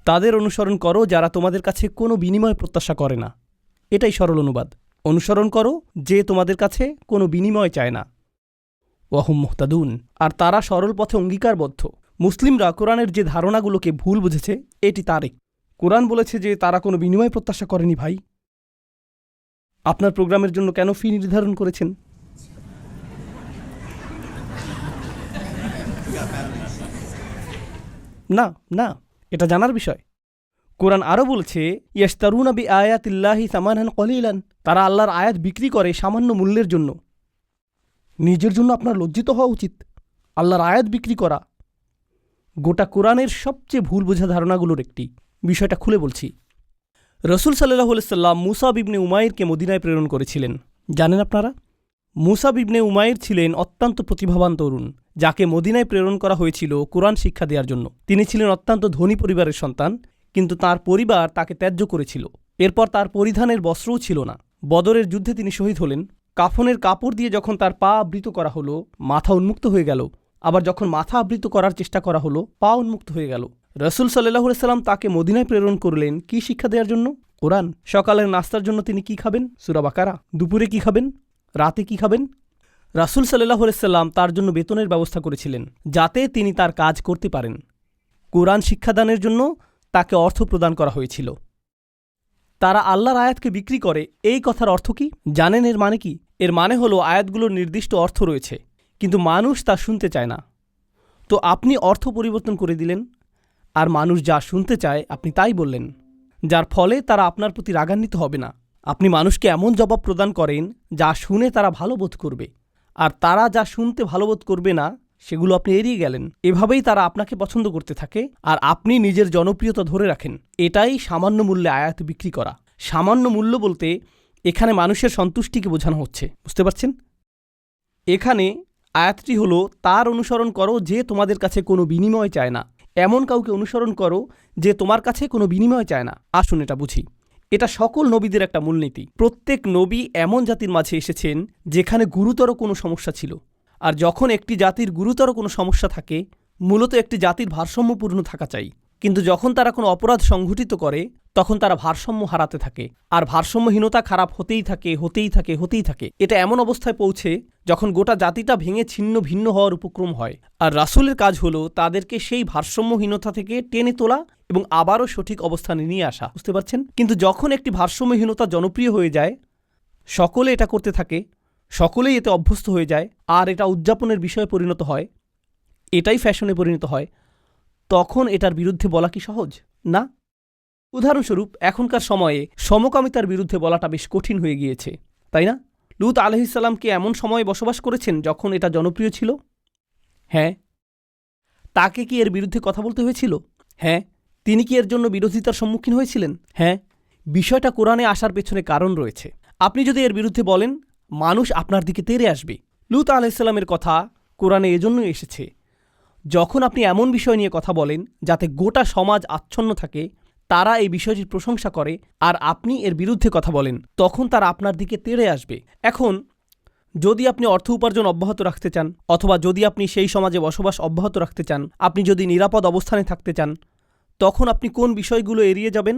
তাদের অনুসরণ করো যারা তোমাদের কাছে কোনো বিনিময় প্রত্যাশা করে না। এটাই সরল অনুবাদ। অনুসরণ করো যে তোমাদের কাছে কোনো বিনিময় চায় না। ওয়াহুম মুহতাদুন, আর তারা সরল পথে অঙ্গীকারবদ্ধ। মুসলিমরা কোরআনের যে ধারণাগুলোকে ভুল বুঝেছে এটি তারই। কোরআন বলেছে যে তারা কোনো বিনিময় প্রত্যাশা করেনি। ভাই, আপনার প্রোগ্রামের জন্য কেন ফি নির্ধারণ করেছেন? না না, এটা জানার বিষয়। কোরআন আরও বলছে, ইয়াশতারুনা বিআয়াতিল্লাহি সামানান কলিলান, তারা আল্লাহর আয়াত বিক্রি করে সামান্য মূল্যের জন্য। নিজের জন্য আপনার লজ্জিত হওয়া উচিত। আল্লাহর আয়াত বিক্রি করা গোটা কোরআনের সবচেয়ে ভুল বোঝা ধারণাগুলোর একটি। বিষয়টা খুলে বলছি। রসুল সাল্লাল্লাহু আলাইহি সাল্লাম মুসাব ইবনে উমাইরকে মদিনায় প্রেরণ করেছিলেন। জানেন আপনারা? মুসাব ইবনে উমাইর ছিলেন অত্যন্ত প্রতিভাবান তরুণ, যাকে মদিনায় প্রেরণ করা হয়েছিল কোরআন শিক্ষা দেওয়ার জন্য। তিনি ছিলেন অত্যন্ত ধনী পরিবারের সন্তান, কিন্তু তার পরিবার তাকে ত্যায্য করেছিল। এরপর তার পরিধানের বস্ত্রও ছিল না। বদরের যুদ্ধে তিনি শহীদ হলেন। কাফনের কাপড় দিয়ে যখন তার পা আবৃত করা হলো, মাথা উন্মুক্ত হয়ে গেল। আবার যখন মাথা আবৃত করার চেষ্টা করা হলো, পা উন্মুক্ত হয়ে গেল। রসুল সাল্লাল্লাহু আলাইহি সাল্লাম তাকে মদিনায় প্রেরণ করলেন কি শিক্ষা দেওয়ার জন্য? কোরআন। সকালের নাস্তার জন্য তিনি কি খাবেন? সূরা বাকারা। দুপুরে কি খাবেন? রাতে কি খাবেন? রাসূল সাল্লাল্লাহু আলাইহি সাল্লাম তার জন্য বেতনের ব্যবস্থা করেছিলেন, যাতে তিনি তার কাজ করতে পারেন। কোরআন শিক্ষাদানের জন্য তাকে অর্থ প্রদান করা হয়েছিল। তারা আল্লাহর আয়াতকে বিক্রি করে, এই কথার অর্থ কি জানেন? এর মানে কি? এর মানে হলো আয়াতগুলোর নির্দিষ্ট অর্থ রয়েছে, কিন্তু মানুষ তা শুনতে চায় না। তো আপনি অর্থ পরিবর্তন করে দিলেন, আর মানুষ যা শুনতে চায় আপনি তাই বললেন, যার ফলে তারা আপনার প্রতি রাগান্বিত হবে না। আপনি মানুষকে এমন জবাব প্রদান করেন যা শুনে তারা ভালো বোধ করবে, আর তারা যা শুনতে ভালো বোধ করবে না সেগুলো আপনি এড়িয়ে গেলেন। এভাবেই তারা আপনাকে পছন্দ করতে থাকে, আর আপনি নিজের জনপ্রিয়তা ধরে রাখেন। এটাই সামান্য মূল্যে আয়াত বিক্রি করা। সামান্য মূল্য বলতে এখানে মানুষের সন্তুষ্টিকে বোঝানো হচ্ছে। বুঝতে পারছেন? এখানে আয়াতটি হলো, তার অনুসরণ করো যে তোমাদের কাছে কোনো বিনিময় চায় না। এমন কাউকে অনুসরণ করো যে তোমার কাছে কোনো বিনিময় চায় না। আসুন এটা বুঝি। এটা সকল নবীদের একটা মূলনীতি। প্রত্যেক নবী এমন জাতির মাঝে এসেছেন যেখানে গুরুতর কোনো সমস্যা ছিল। আর যখন একটি জাতির গুরুতর কোনো সমস্যা থাকে, মূলত একটি জাতির ভারসাম্যপূর্ণ থাকা চাই। কিন্তু যখন তারা কোনো অপরাধ সংঘটিত করে, তখন তারা ভারসাম্য হারাতে থাকে, আর ভারসাম্যহীনতা খারাপ হতেই থাকে, হতেই থাকে, হতেই থাকে। এটা এমন অবস্থায় পৌঁছে যখন গোটা জাতিটা ভেঙে ছিন্ন ভিন্ন হওয়ার উপক্রম হয়। আর রাসূলের কাজ হলো তাদেরকে সেই ভারসাম্যহীনতা থেকে টেনে তোলা এবং আবারও সঠিক অবস্থানে নিয়ে আসা। বুঝতে পারছেন? কিন্তু যখন একটি ভারসাম্যহীনতা জনপ্রিয় হয়ে যায়, সকলে এটা করতে থাকে, সকলেই এতে অভ্যস্ত হয়ে যায়, আর এটা উদযাপনের বিষয়ে পরিণত হয়, এটাই ফ্যাশনে পরিণত হয়, তখন এটার বিরুদ্ধে বলা কি সহজ? না। উদাহরণস্বরূপ, এখনকার সময়ে সমকামিতার বিরুদ্ধে বলাটা বেশ কঠিন হয়ে গিয়েছে, তাই না? লূত আলাইহিস সালাম কি এমন সময়ে বসবাস করেছেন যখন এটা জনপ্রিয় ছিল? হ্যাঁ। তাকে কি এর বিরুদ্ধে কথা বলতে হয়েছিল? হ্যাঁ। তিনি কি এর জন্য বিরোধিতার সম্মুখীন হয়েছিলেন? হ্যাঁ। বিষয়টা কোরআনে আসার পেছনে কারণ রয়েছে। আপনি যদি এর বিরুদ্ধে বলেন, মানুষ আপনার দিকে তেড়ে আসবে। লূত আলাইহিস সালামের কথা কোরআনে এজন্যই এসেছে। যখন আপনি এমন বিষয় নিয়ে কথা বলেন যাতে গোটা সমাজ আচ্ছন্ন থাকে, তারা এই বিষয়টির প্রশংসা করে, আর আপনি এর বিরুদ্ধে কথা বলেন, তখন তারা আপনার দিকে তেড়ে আসবে। এখন যদি আপনি অর্থ উপার্জন অব্যাহত রাখতে চান, অথবা যদি আপনি সেই সমাজে বসবাস অব্যাহত রাখতে চান, আপনি যদি নিরাপদ অবস্থানে থাকতে চান, তখন আপনি কোন বিষয়গুলো এড়িয়ে যাবেন?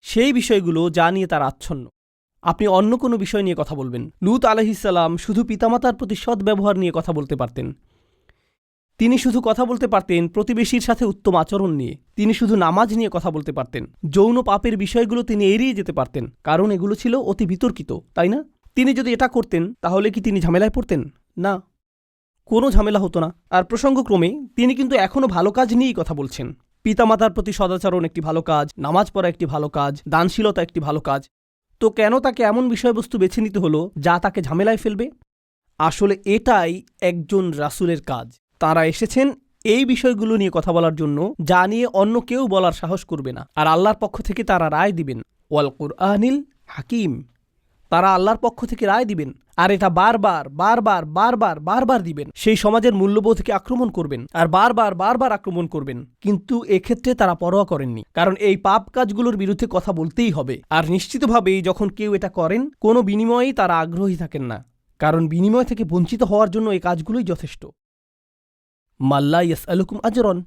সেই বিষয়গুলো যা নিয়ে তারা আচ্ছন্ন। আপনি অন্য কোনো বিষয় নিয়ে কথা বলবেন। লূত আলাইহিস সালাম শুধু পিতামাতার প্রতি সৎ ব্যবহার নিয়ে কথা বলতে পারতেন। তিনি শুধু কথা বলতে পারতেন প্রতিবেশীর সাথে উত্তম আচরণ নিয়ে। তিনি শুধু নামাজ নিয়ে কথা বলতে পারতেন। যৌন পাপের বিষয়গুলো তিনি এড়িয়ে যেতে পারতেন, কারণ এগুলো ছিল অতি বিতর্কিত, তাই না? তিনি যদি এটা করতেন, তাহলে কি তিনি ঝামেলায় পড়তেন? না, কোনো ঝামেলা হতো না। আর প্রসঙ্গক্রমে তিনি কিন্তু এখনও ভালো কাজ নিয়েই কথা বলছেন। পিতামাতার প্রতি সদাচরণ একটি ভালো কাজ, নামাজ পড়া একটি ভালো কাজ, দানশীলতা একটি ভালো কাজ। তো কেন তাকে এমন বিষয়বস্তু বেছে নিতে হলো যা তাকে ঝামেলায় ফেলবে? আসলে এটাই একজন রাসূলের কাজ। তারা এসেছেন এই বিষয়গুলো নিয়ে কথা বলার জন্য, যা নিয়ে অন্য কেউ বলার সাহস করবে না। আর আল্লাহর পক্ষ থেকে তারা রায় দিবেন। ওয়াল কুরআনিল হাকিম। তারা আল্লাহর পক্ষ থেকে রায় দিবেন, আর এটা বারবার বারবার বারবার বারবার দিবেন। সেই সমাজের মূল্যবোধকে আক্রমণ করবেন, আর বারবার বারবার আক্রমণ করবেন। কিন্তু এক্ষেত্রে তারা পরোয়া করেননি, কারণ এই পাপ কাজগুলোর বিরুদ্ধে কথা বলতেই হবে। আর নিশ্চিতভাবেই যখন কেউ এটা করেন, কোনো বিনিময়েই তারা আগ্রহী থাকেন না, কারণ বিনিময় থেকে বঞ্চিত হওয়ার জন্য এই কাজগুলোই যথেষ্ট। মাল্লা ইয়াসআলুকুম আজরান।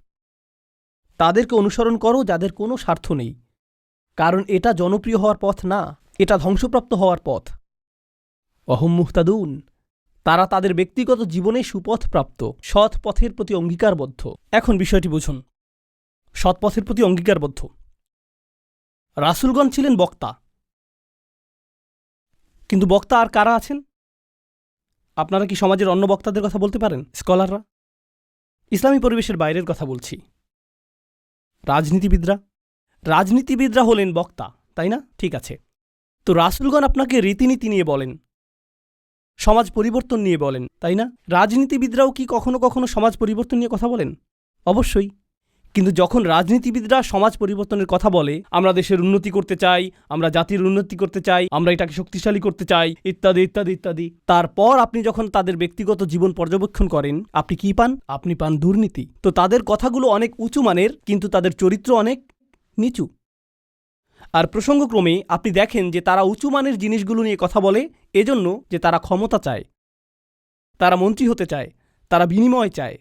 তাদেরকে অনুসরণ করো যাদের কোনো স্বার্থ নেই, কারণ এটা জনপ্রিয় হওয়ার পথ না, এটা ধ্বংসপ্রাপ্ত হওয়ার পথ। অহম মুহতাদুন, তারা তাদের ব্যক্তিগত জীবনে সুপথপ্রাপ্ত, সৎ পথের প্রতি অঙ্গীকারবদ্ধ। এখন বিষয়টি বুঝুন, সৎ পথের প্রতি অঙ্গীকারবদ্ধ। রাসূলগণ ছিলেন বক্তা, কিন্তু বক্তা আর কারা আছেন? আপনারা কি সমাজের অন্য বক্তাদের কথা বলতে পারেন? স্কলাররা? ইসলামী পরিবেশের বাইরের কথা বলছি। রাজনীতিবিদরা হলেন বক্তা, তাই না? ঠিক আছে, তো রাসূলগণ আপনাকে রীতিনীতি নিয়ে বলেন, সমাজ পরিবর্তন নিয়ে বলেন, তাই না? রাজনীতিবিদরাও কি কখনো কখনো সমাজ পরিবর্তন নিয়ে কথা বলেন? অবশ্যই। কিন্তু যখন রাজনীতিবিদরা সমাজ পরিবর্তনের কথা বলে, আমরা দেশের উন্নতি করতে চাই, আমরা জাতির উন্নতি করতে চাই, আমরা এটাকে শক্তিশালী করতে চাই, ইত্যাদি ইত্যাদি ইত্যাদি, তারপর আপনি যখন তাদের ব্যক্তিগত জীবন পর্যবেক্ষণ করেন, আপনি কি পান? আপনি পান দুর্নীতি। তো তাদের কথাগুলো অনেক উঁচু মানের, কিন্তু তাদের চরিত্র অনেক নিচু। আর প্রসঙ্গক্রমে আপনি দেখেন যে তারা উঁচু মানের জিনিসগুলো নিয়ে কথা বলে এজন্য যে তারা ক্ষমতা চায়, তারা মন্ত্রী হতে চায়, তারা বিনিময় চায়,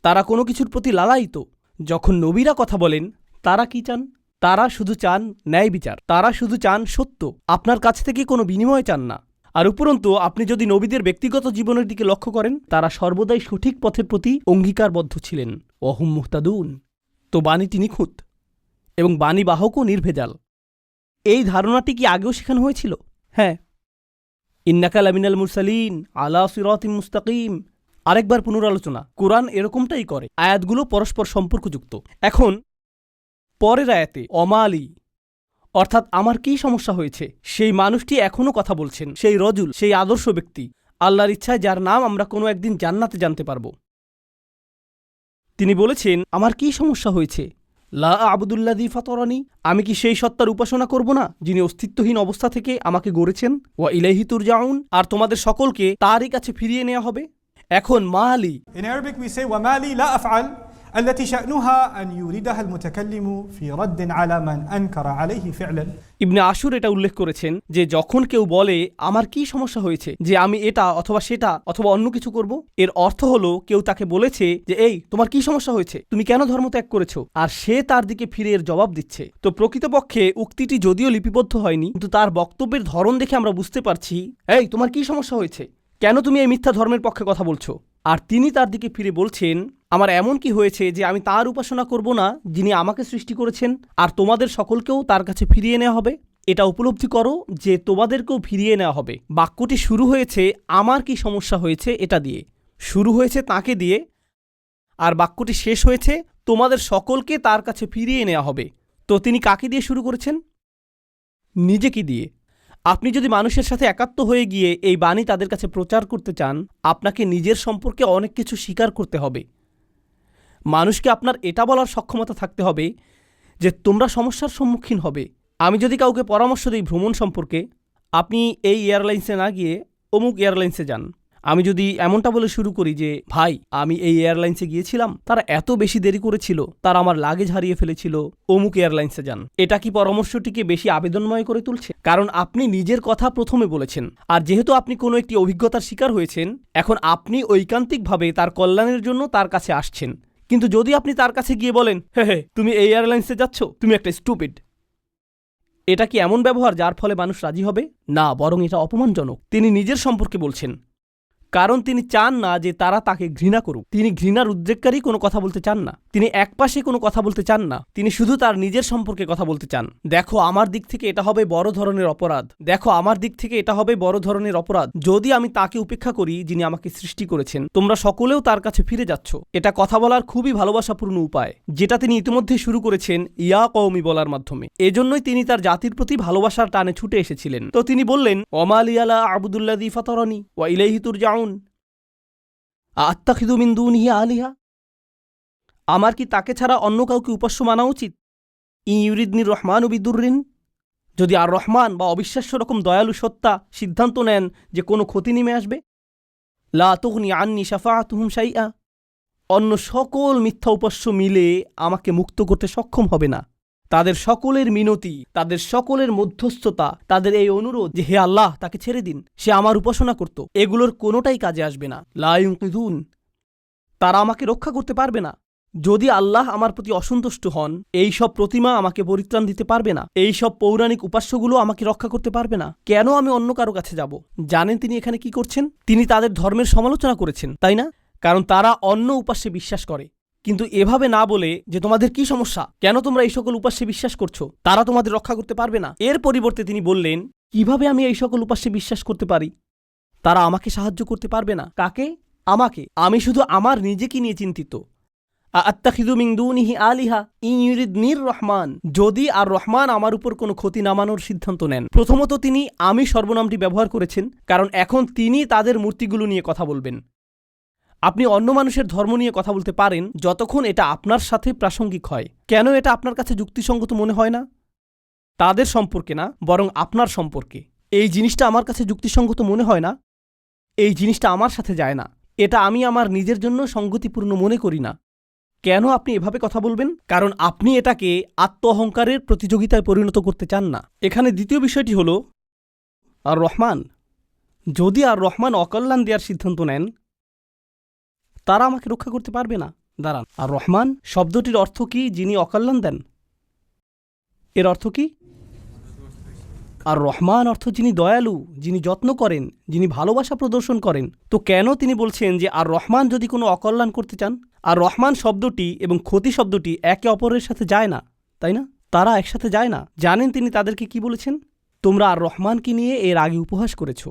তারা কোনো কিছুর প্রতি লালায়িত। যখন নবীরা কথা বলেন, তারা কি চান? তারা শুধু চান ন্যায় বিচার, তারা শুধু চান সত্য, আপনার কাছ থেকে কোনো বিনিময় চান না। আর উপরন্তু আপনি যদি নবীদের ব্যক্তিগত জীবনের দিকে লক্ষ্য করেন, তারা সর্বদাই সঠিক পথের প্রতি অঙ্গীকারবদ্ধ ছিলেন। ওহুম মুহতাদুন। তো বাণীটি নিখুঁত এবং বাণীবাহকও নির্ভেজাল। এই ধারণাটি কি আগেও শেখানো হয়েছিল? হ্যাঁ, ইন্নাকা লামিনাল মুরসালিন আলা সিরাতিম মুস্তাকিম। আরেকবার পুনরালোচনা, কোরআন এরকমটাই করে, আয়াতগুলো পরস্পর সম্পর্কযুক্ত। এখন পরের আয়াতে অমালি, অর্থাৎ আমার কি সমস্যা হয়েছে, সেই মানুষটি এখনও কথা বলছেন, সেই রজুল, সেই আদর্শ ব্যক্তি, আল্লাহর ইচ্ছায় যার নাম আমরা কোনো একদিন জান্নাতে জানতে পারব। তিনি বলেছেন, আমার কি সমস্যা হয়েছে? লা আবুদুল্লাযী ফাতারানি, আমি কি সেই সত্তার উপাসনা করব না যিনি অস্তিত্বহীন অবস্থা থেকে আমাকে গড়েছেন? ওয়া ইলাইহি তুরজাউন, আর তোমাদের সকলকে তারই কাছে ফিরিয়ে নেওয়া হবে। এখন মালি, In Arabic we say وَمَالِي لَا أَفْعَلْ التي شأنها أن يوردها المتكلم في رد على من أنكر عليه فعلا। ইবনে আশুর এটা উল্লেখ করেছেন যে যখন কেউ বলে আমার কি সমস্যা হয়েছে যে আমি এটা অথবা সেটা অথবা অন্য কিছু করব, এর অর্থ হলো কেউ তাকে বলেছে যে এই তোমার কি সমস্যা হয়েছে, তুমি কেন ধর্মত্যাগ করেছো, আর সে তার দিকে ফিরে এর জবাব দিচ্ছে। তো প্রকৃতপক্ষে উক্তিটি যদিও লিপিবদ্ধ হয়নি, কিন্তু তার বক্তব্যের ধরন দেখে আমরা বুঝতে পারছি এই তোমার কি সমস্যা হয়েছে, কেন তুমি এই মিথ্যা ধর্মের পক্ষে কথা বলছো? আর তিনি তার দিকে ফিরে বলছেন আমার এমন কি হয়েছে যে আমি তার উপাসনা করব না যিনি আমাকে সৃষ্টি করেছেন, আর তোমাদের সকলকেও তার কাছে ফিরিয়ে নেওয়া হবে। এটা উপলব্ধি করো যে তোমাদেরকেও ফিরিয়ে নেওয়া হবে। বাক্যটি শুরু হয়েছে আমার কি সমস্যা হয়েছে এটা দিয়ে, শুরু হয়েছে তাকে দিয়ে, আর বাক্যটি শেষ হয়েছে তোমাদের সকলকে তার কাছে ফিরিয়ে নেওয়া হবে। তো তিনি কাকে দিয়ে শুরু করেছেন? নিজেকে দিয়ে। আপনি যদি মানুষের সাথে একাত্ম হয়ে গিয়ে এই বাণী তাদের কাছে প্রচার করতে চান, আপনাকে নিজের সম্পর্কে অনেক কিছু স্বীকার করতে হবে। মানুষকে আপনার এটা বলার সক্ষমতা থাকতে হবে যে তোমরা সমস্যার সম্মুখীন হবে। আমি যদি কাউকে পরামর্শ দিই ভ্রমণ সম্পর্কে, আপনি এই এয়ারলাইন্সে না গিয়ে অমুক এয়ারলাইন্সে যান, আমি যদি এমনটা বলে শুরু করি যে ভাই আমি এই এয়ারলাইন্সে গিয়েছিলাম, তারা এত বেশি দেরি করেছিল, তারা আমার লাগেজ হারিয়ে ফেলেছিল, অমুক এয়ারলাইন্সে যান, এটা কি পরামর্শটিকে বেশি আবেদনময় করে তুলছে? কারণ আপনি নিজের কথা প্রথমে বলেছেন, আর যেহেতু আপনি কোনো একটি অভিজ্ঞতার শিকার হয়েছেন, এখন আপনি ঐকান্তিকভাবে তার কল্যাণের জন্য তার কাছে আসছেন। কিন্তু যদি আপনি তার কাছে গিয়ে বলেন হে তুমি এই এয়ারলাইন্সে যাচ্ছ, তুমি একটা স্টুপিড, এটা কি এমন ব্যবহার যার ফলে মানুষ রাজি হবে? না, বরং এটা অপমানজনক। তিনি নিজের সম্পর্কে বলছেন, কারণ তিনি চান না যে তারা তাকে ঘৃণা করুক। তিনি ঘৃণার উদ্রেককারী কোনো কথা বলতে চান না, তিনি একপাশে কোনো কথা বলতে চান না, তিনি শুধু তার নিজের সম্পর্কে কথা বলতে চান। দেখো আমার দিক থেকে এটা হবে বড় ধরনের অপরাধ, দেখো আমার দিক থেকে এটা হবে বড় ধরনের অপরাধ যদি আমি তাকে উপেক্ষা করি যিনি আমাকে সৃষ্টি করেছেন। তোমরা সকলেও তার কাছে ফিরে যাচ্ছ। এটা কথা বলার খুবই ভালোবাসাপূর্ণ উপায়, যেটা তিনি ইতিমধ্যে শুরু করেছেন ইয়া কওমি বলার মাধ্যমে। এজন্যই তিনি তার জাতির প্রতি ভালোবাসার টানে ছুটে এসেছিলেন। তো তিনি বললেন ওমালিয়ালা আবুদুল্লাযী ফাতারানি ওয়া ইলাইহি তুরজাউন আত্তাখিযু মিন দুনিহি আলিহা, আমার কি তাকে ছাড়া অন্য কাউকে উপাস্য মানা উচিত? ইউরিদনির রহমানু বিদুররিন, যদি আর রহমান বা অবিশ্বাস্য রকম দয়ালু সত্তা সিদ্ধান্ত নেন যে কোনো ক্ষতি নেমে আসবে, লা তুগনি আন্নি শাফাআতুহুম শাইআ, অন্য সকল মিথ্যা উপাস্য মিলে আমাকে মুক্ত করতে সক্ষম হবে না। তাদের সকলের মিনতি, তাদের সকলের মধ্যস্থতা, তাদের এই অনুরোধ যে হে আল্লাহ তাকে ছেড়ে দিন, সে আমার উপাসনা করত, এগুলোর কোনোটাই কাজে আসবে না। লা ইউনকিযুন, তারা আমাকে রক্ষা করতে পারবে না। যদি আল্লাহ আমার প্রতি অসন্তুষ্ট হন, এই সব প্রতিমা আমাকে পরিত্রাণ দিতে পারবে না, এই সব পৌরাণিক উপাস্যগুলো আমাকে রক্ষা করতে পারবে না, কেন আমি অন্য কারো কাছে যাব? জানেন তিনি এখানে কি করছেন? তিনি তাদের ধর্মের সমালোচনা করেছেন, তাই না? কারণ তারা অন্য উপাস্যে বিশ্বাস করে। কিন্তু এভাবে না বলে যে তোমাদের কি সমস্যা, কেন তোমরা এই সকল উপাস্যে বিশ্বাস করছো, তারা তোমাদের রক্ষা করতে পারবে না, এর পরিবর্তে তিনি বললেন, কিভাবে আমি এই সকল উপাস্যে বিশ্বাস করতে পারি? তারা আমাকে সাহায্য করতে পারবে না। কাকে? আমাকে। আমি শুধু আমার নিজেকে নিয়ে চিন্তিত। আত্তাখিযু মিন দুনিহি আলিহা ইন ইউরিদনির রহমান, যদি আর রহমান আমার উপর কোনো ক্ষতি নামানোর সিদ্ধান্ত নেন। প্রথমত তিনি আমি সর্বনামটি ব্যবহার করেছেন, কারণ এখন তিনি তাদের মূর্তিগুলো নিয়ে কথা বলবেন। আপনি অন্য মানুষের ধর্ম নিয়ে কথা বলতে পারেন যতক্ষণ এটা আপনার সাথে প্রাসঙ্গিক হয়। কেন এটা আপনার কাছে যুক্তিসঙ্গত মনে হয় না? তাদের সম্পর্কে না, বরং আপনার সম্পর্কে। এই জিনিসটা আমার কাছে যুক্তিসঙ্গত মনে হয় না, এই জিনিসটা আমার সাথে যায় না, এটা আমি আমার নিজের জন্য সঙ্গতিপূর্ণ মনে করি না। কেন আপনি এভাবে কথা বলবেন? কারণ আপনি এটাকে আত্ম অহংকারের প্রতিযোগিতায় পরিণত করতে চান না। এখানে দ্বিতীয় বিষয়টি হল আর রহমান। যদি আর রহমান অকল্যাণ দেওয়ার সিদ্ধান্ত নেন, তারা আমাকে রক্ষা করতে পারবে না। দাঁড়ান, আর রহমান শব্দটির অর্থ কি? যিনি অকল্যাণ দেন। এর অর্থ কি? আর রহমান অর্থ যিনি দয়ালু, যিনি যত্ন করেন, যিনি ভালোবাসা প্রদর্শন করেন। তো কেন তিনি বলছেন যে আর রহমান যদি কোনো অকল্যাণ করতে চান? আর রহমান শব্দটি এবং ক্ষতি শব্দটি একে অপরের সাথে যায় না, তাই না? তারা একসাথে যায় না। জানেন তিনি তাদেরকে কি বলেছেন? তোমরা আর রহমানকে নিয়ে এর আগে উপহাস করেছ।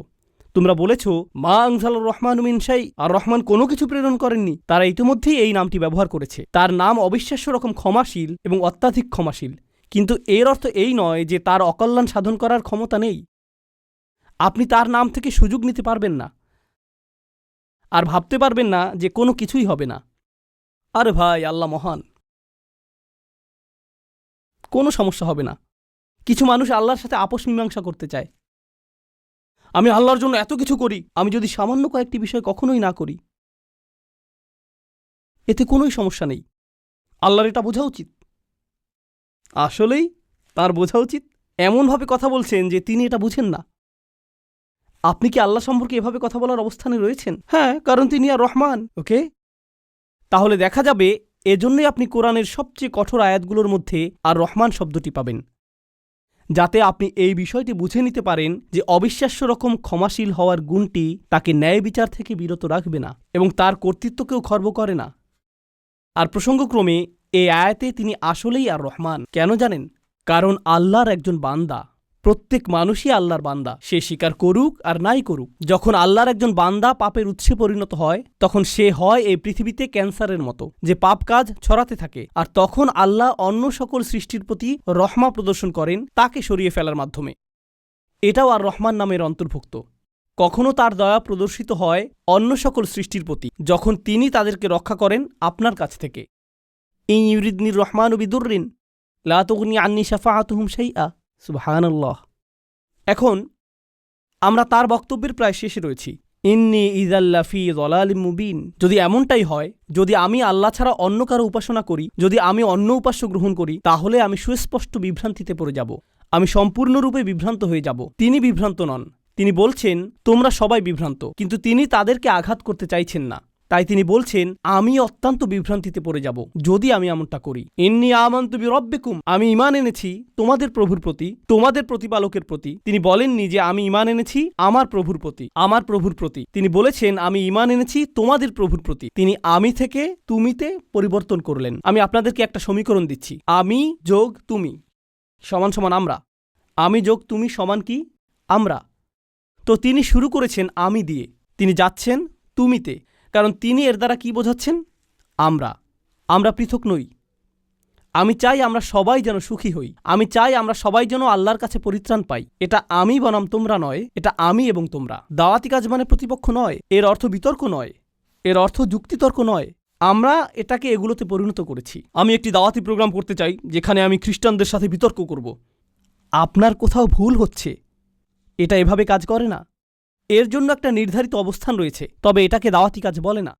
তোমরা বলেছ মা আনজালার রহমান মিন শাই, আর রহমান কোনো কিছু প্রেরণ করেননি। তারা ইতিমধ্যেই এই নামটি ব্যবহার করেছে। তার নাম অবিশ্বাস্য রকম ক্ষমাশীল এবং অত্যাধিক ক্ষমাশীল। কিন্তু এর অর্থ এই নয় যে তার অকল্যাণ সাধন করার ক্ষমতা নেই। আপনি তার নাম থেকে সুযোগ নিতে পারবেন না, আর ভাবতে পারবেন না যে কোনো কিছুই হবে না। আরে ভাই, আল্লাহ মহান, কোনো সমস্যা হবে না। কিছু মানুষ আল্লাহর সাথে আপোষ মীমাংসা করতে চায়। আমি আল্লাহর জন্য এত কিছু করি, আমি যদি সামান্য কয়েকটি বিষয় কখনোই না করি, এতে কোনোই সমস্যা নেই। আল্লাহর এটা বোঝা উচিত। আসলেই তার বোঝা উচিত। এমনভাবে কথা বলছেন যে তিনি এটা বুঝেন না। আপনি কি আল্লাহ সম্পর্কে এভাবে কথা বলার অবস্থানে রয়েছেন? হ্যাঁ, কারণ তিনি আর রহমান। ওকে, তাহলে দেখা যাবে এজন্যই আপনি কোরআনের সবচেয়ে কঠোর আয়াতগুলোর মধ্যে আর রহমান শব্দটি পাবেন, যাতে আপনি এই বিষয়টি বুঝে নিতে পারেন যে অবিশ্বাস্য রকম ক্ষমাশীল হওয়ার গুণটি তাকে ন্যায় বিচার থেকে বিরত রাখবে না এবং তার কর্তৃত্বকেও খর্ব করে না। আর প্রসঙ্গক্রমে এই আয়াতে তিনি আসলেই আর রহমান। কেন জানেন? কারণ আল্লাহর একজন বান্দা, প্রত্যেক মানুষই আল্লাহর বান্দা, সে স্বীকার করুক আর নাই করুক। যখন আল্লাহর একজন বান্দা পাপের উৎসে পরিণত হয়, তখন সে হয় এই পৃথিবীতে ক্যান্সারের মতো, যে পাপ কাজ ছড়াতে থাকে। আর তখন আল্লাহ অন্য সকল সৃষ্টির প্রতি রহমা প্রদর্শন করেন তাকে সরিয়ে ফেলার মাধ্যমে। এটাও আর রহমান নামের অন্তর্ভুক্ত। কখনো তার দয়া প্রদর্শিত হয় অন্য সকল সৃষ্টির প্রতি, যখন তিনি তাদেরকে রক্ষা করেন আপনার কাছ থেকে। ইন ইউরিদনির রহমান বিদুররিন লা তুগনি আন্নি শাফাআতুহুম শাইআ। সুবহানাল্লাহ। এখন আমরা তার বক্তব্যের প্রায় শেষে রয়েছি। ইন্নী ইযাল্লা ফী যালালিম মুবিন। যদি এমনটাই হয়, যদি আমি আল্লাহ ছাড়া অন্য কারো উপাসনা করি, যদি আমি অন্য উপাস্য গ্রহণ করি, তাহলে আমি সুস্পষ্ট বিভ্রান্তিতে পড়ে যাব। আমি সম্পূর্ণরূপে বিভ্রান্ত হয়ে যাব। তিনি বিভ্রান্ত নন। তিনি বলছেন তোমরা সবাই বিভ্রান্ত, কিন্তু তিনি তাদেরকে আঘাত করতে চাইছেন না। তাই তিনি বলছেন আমি অত্যন্ত বিভ্রান্তিতে পড়ে যাব যদি আমি এমনটা করি। ইন্নী আমানতু বিরব্বিকুম, আমি ঈমান এনেছি তোমাদের প্রভুর প্রতি, তোমাদের প্রতিপালকের প্রতি। তিনি বলেননি যে আমি ঈমান এনেছি আমার প্রভুর প্রতি, আমার প্রভুর প্রতি। তিনি বলেছেন আমি ঈমান এনেছি তোমাদের প্রভুর প্রতি। তিনি আমি থেকে তুমিতে পরিবর্তন করলেন। আমি আপনাদেরকে একটা সমীকরণ দিচ্ছি। আমি যোগ তুমি সমান সমান আমরা। আমি যোগ তুমি সমান কি? আমরা। তো তিনি শুরু করেছেন আমি দিয়ে, তিনি যাচ্ছেন তুমিতে, কারণ তিনি এর দ্বারা কি বোঝাচ্ছেন? আমরা পৃথক নই। আমি চাই আমরা সবাই যেন সুখী হই। আমি চাই আমরা সবাই যেন আল্লাহর কাছে পরিত্রাণ পাই। এটা আমি বনাম তোমরা নয়, এটা আমি এবং তোমরা। দাওয়াতি কাজ মানে প্রতিপক্ষ নয়, এর অর্থ বিতর্ক নয়, এর অর্থ যুক্তিতর্ক নয়। আমরা এটাকে এগুলোতে পরিণত করেছি। আমি একটি দাওয়াতি প্রোগ্রাম করতে চাই যেখানে আমি খ্রিস্টানদের সাথে বিতর্ক করব। আপনার কোথাও ভুল হচ্ছে। এটা এভাবে কাজ করে না। এর জন্য একটা নির্ধারিত অবস্থান রয়েছে, তবে এটাকে দাওয়াতি কাজ বলে না,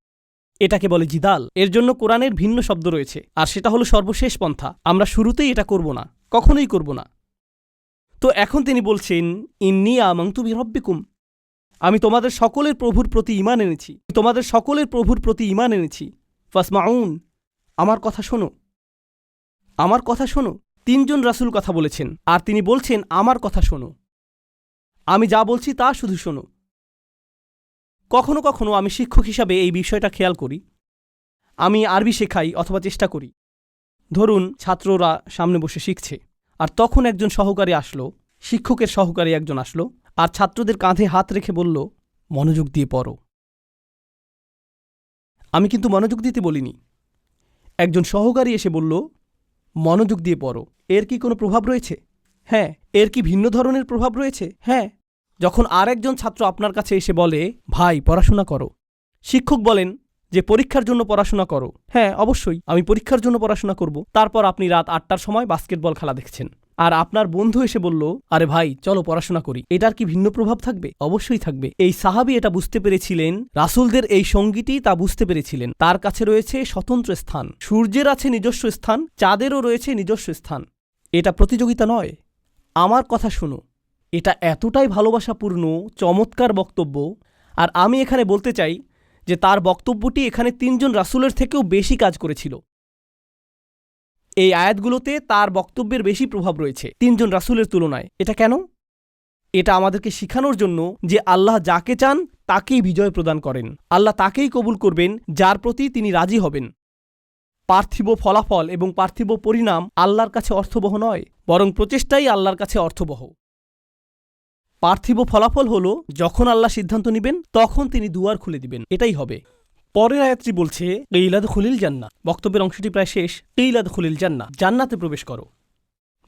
এটাকে বলে জিদাল। এর জন্য কোরআনের ভিন্ন শব্দ রয়েছে, আর সেটা হলো সর্বশেষ পন্থা। আমরা শুরুতেই এটা করব না, কখনোই করব না। তো এখন তিনি বলছেন ইন্নী আমানতু বিরব্বিকুম, আমি তোমাদের সকলের প্রভুর প্রতি ঈমান এনেছি, তোমাদের সকলের প্রভুর প্রতি ঈমান এনেছি। ফাসমাউন, আমার কথা শোনো, আমার কথা শোনো। 3 জন রাসূল কথা বলেছেন, আর তিনি বলছেন আমার কথা শোনো, আমি যা বলছি তা শুধু শোনো। কখনো কখনো আমি শিক্ষক হিসাবে এই বিষয়টা খেয়াল করি। আমি আরবি শেখাই অথবা চেষ্টা করি। ধরুন ছাত্ররা সামনে বসে শিখছে, আর তখন একজন সহকারী আসলো, শিক্ষকের সহকারী একজন আসলো, আর ছাত্রদের কাঁধে হাত রেখে বলল, মনোযোগ দিয়ে পড়ো। আমি কিন্তু মনোযোগ দিতে বলিনি। একজন সহকারী এসে বলল, মনোযোগ দিয়ে পড়ো। এর কি কোনো প্রভাব রয়েছে? হ্যাঁ। এর কি ভিন্ন ধরনের প্রভাব রয়েছে? হ্যাঁ। যখন আর একজন ছাত্র আপনার কাছে এসে বলে, ভাই পড়াশোনা করো, শিক্ষক বলেন যে পরীক্ষার জন্য পড়াশোনা করো। হ্যাঁ, অবশ্যই আমি পরীক্ষার জন্য পড়াশোনা করব। তারপর আপনি রাত 8টার সময় বাস্কেটবল খেলা দেখছেন, আর আপনার বন্ধু এসে বলল, আরে ভাই চলো পড়াশোনা করি। এটার কি ভিন্ন প্রভাব থাকবে? অবশ্যই থাকবে। এই সাহাবী এটা বুঝতে পেরেছিলেন, রাসূলদের এই সঙ্গীটি তা বুঝতে পেরেছিলেন। তার কাছে রয়েছে স্বতন্ত্র স্থান, সূর্যের আছে নিজস্ব স্থান, চাঁদেরও রয়েছে নিজস্ব স্থান। এটা প্রতিযোগিতা নয়। আমার কথা শুনো, এটা এতটাই ভালোবাসাপূর্ণ চমৎকার বক্তব্য। আর আমি এখানে বলতে চাই যে তার বক্তব্যটি এখানে 3 জন রাসূলের থেকেও বেশি কাজ করেছিল। এই আয়াতগুলোতে তার বক্তব্যের বেশি প্রভাব রয়েছে 3 জন রাসূলের তুলনায়। এটা কেন? এটা আমাদেরকে শিখানোর জন্য যে আল্লাহ যাকে চান তাকেই বিজয় প্রদান করেন। আল্লাহ তাকেই কবুল করবেন যার প্রতি তিনি রাজি হবেন। পার্থিব ফলাফল এবং পার্থিব পরিণাম আল্লাহর কাছে অর্থবহ নয়, বরং প্রচেষ্টাই আল্লাহর কাছে অর্থবহ। পার্থিব ফলাফল হলো যখন আল্লাহ সিদ্ধান্ত নেবেন তখন তিনি দুয়ার খুলে দিবেন, এটাই হবে। পরের আয়াতটি বলছে, কিলাদ খুলিল জান্নাহ। বক্তব্যের অংশটি প্রায় শেষ। কিলাদ খুলিল জান্নাহ, জান্নাতে প্রবেশ করো।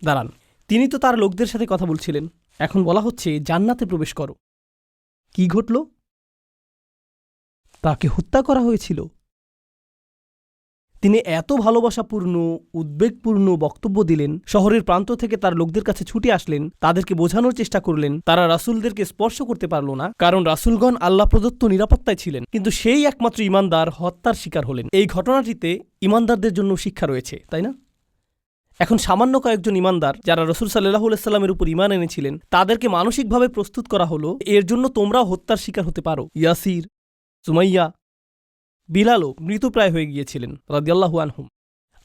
দাঁড়ান, তিনি তো তার লোকদের সাথে কথা বলছিলেন, এখন বলা হচ্ছে জান্নাতে প্রবেশ করো। কি ঘটল? তাকে হত্যা করা হয়েছিল। তিনি এত ভালোবাসাপূর্ণ উদ্বেগপূর্ণ বক্তব্য দিলেন, শহরের প্রান্ত থেকে তার লোকদের কাছে ছুটে আসলেন, তাদেরকে বোঝানোর চেষ্টা করলেন। তারা রাসূলদেরকে স্পর্শ করতে পারল না, কারণ রাসূলগণ আল্লাহ প্রদত্ত নিরাপত্তায় ছিলেন। কিন্তু সেই একমাত্র ঈমানদার হত্যার শিকার হলেন। এই ঘটনাটিতে ঈমানদারদের জন্য শিক্ষা রয়েছে, তাই না? এখন সামান্য কয়েকজন ঈমানদার যারা রাসূল সাল্লাল্লাহু আলাইহি সাল্লামের উপর ঈমান এনেছিলেন, তাদেরকে মানসিকভাবে প্রস্তুত করা হলো, এর জন্য তোমরাও হত্যার শিকার হতে পারো। ইয়াসির, সুমাইয়া, বিলালও মৃতপ্রায় হয়ে গিয়েছিলেন রাদিয়াল্লাহু আনহুম।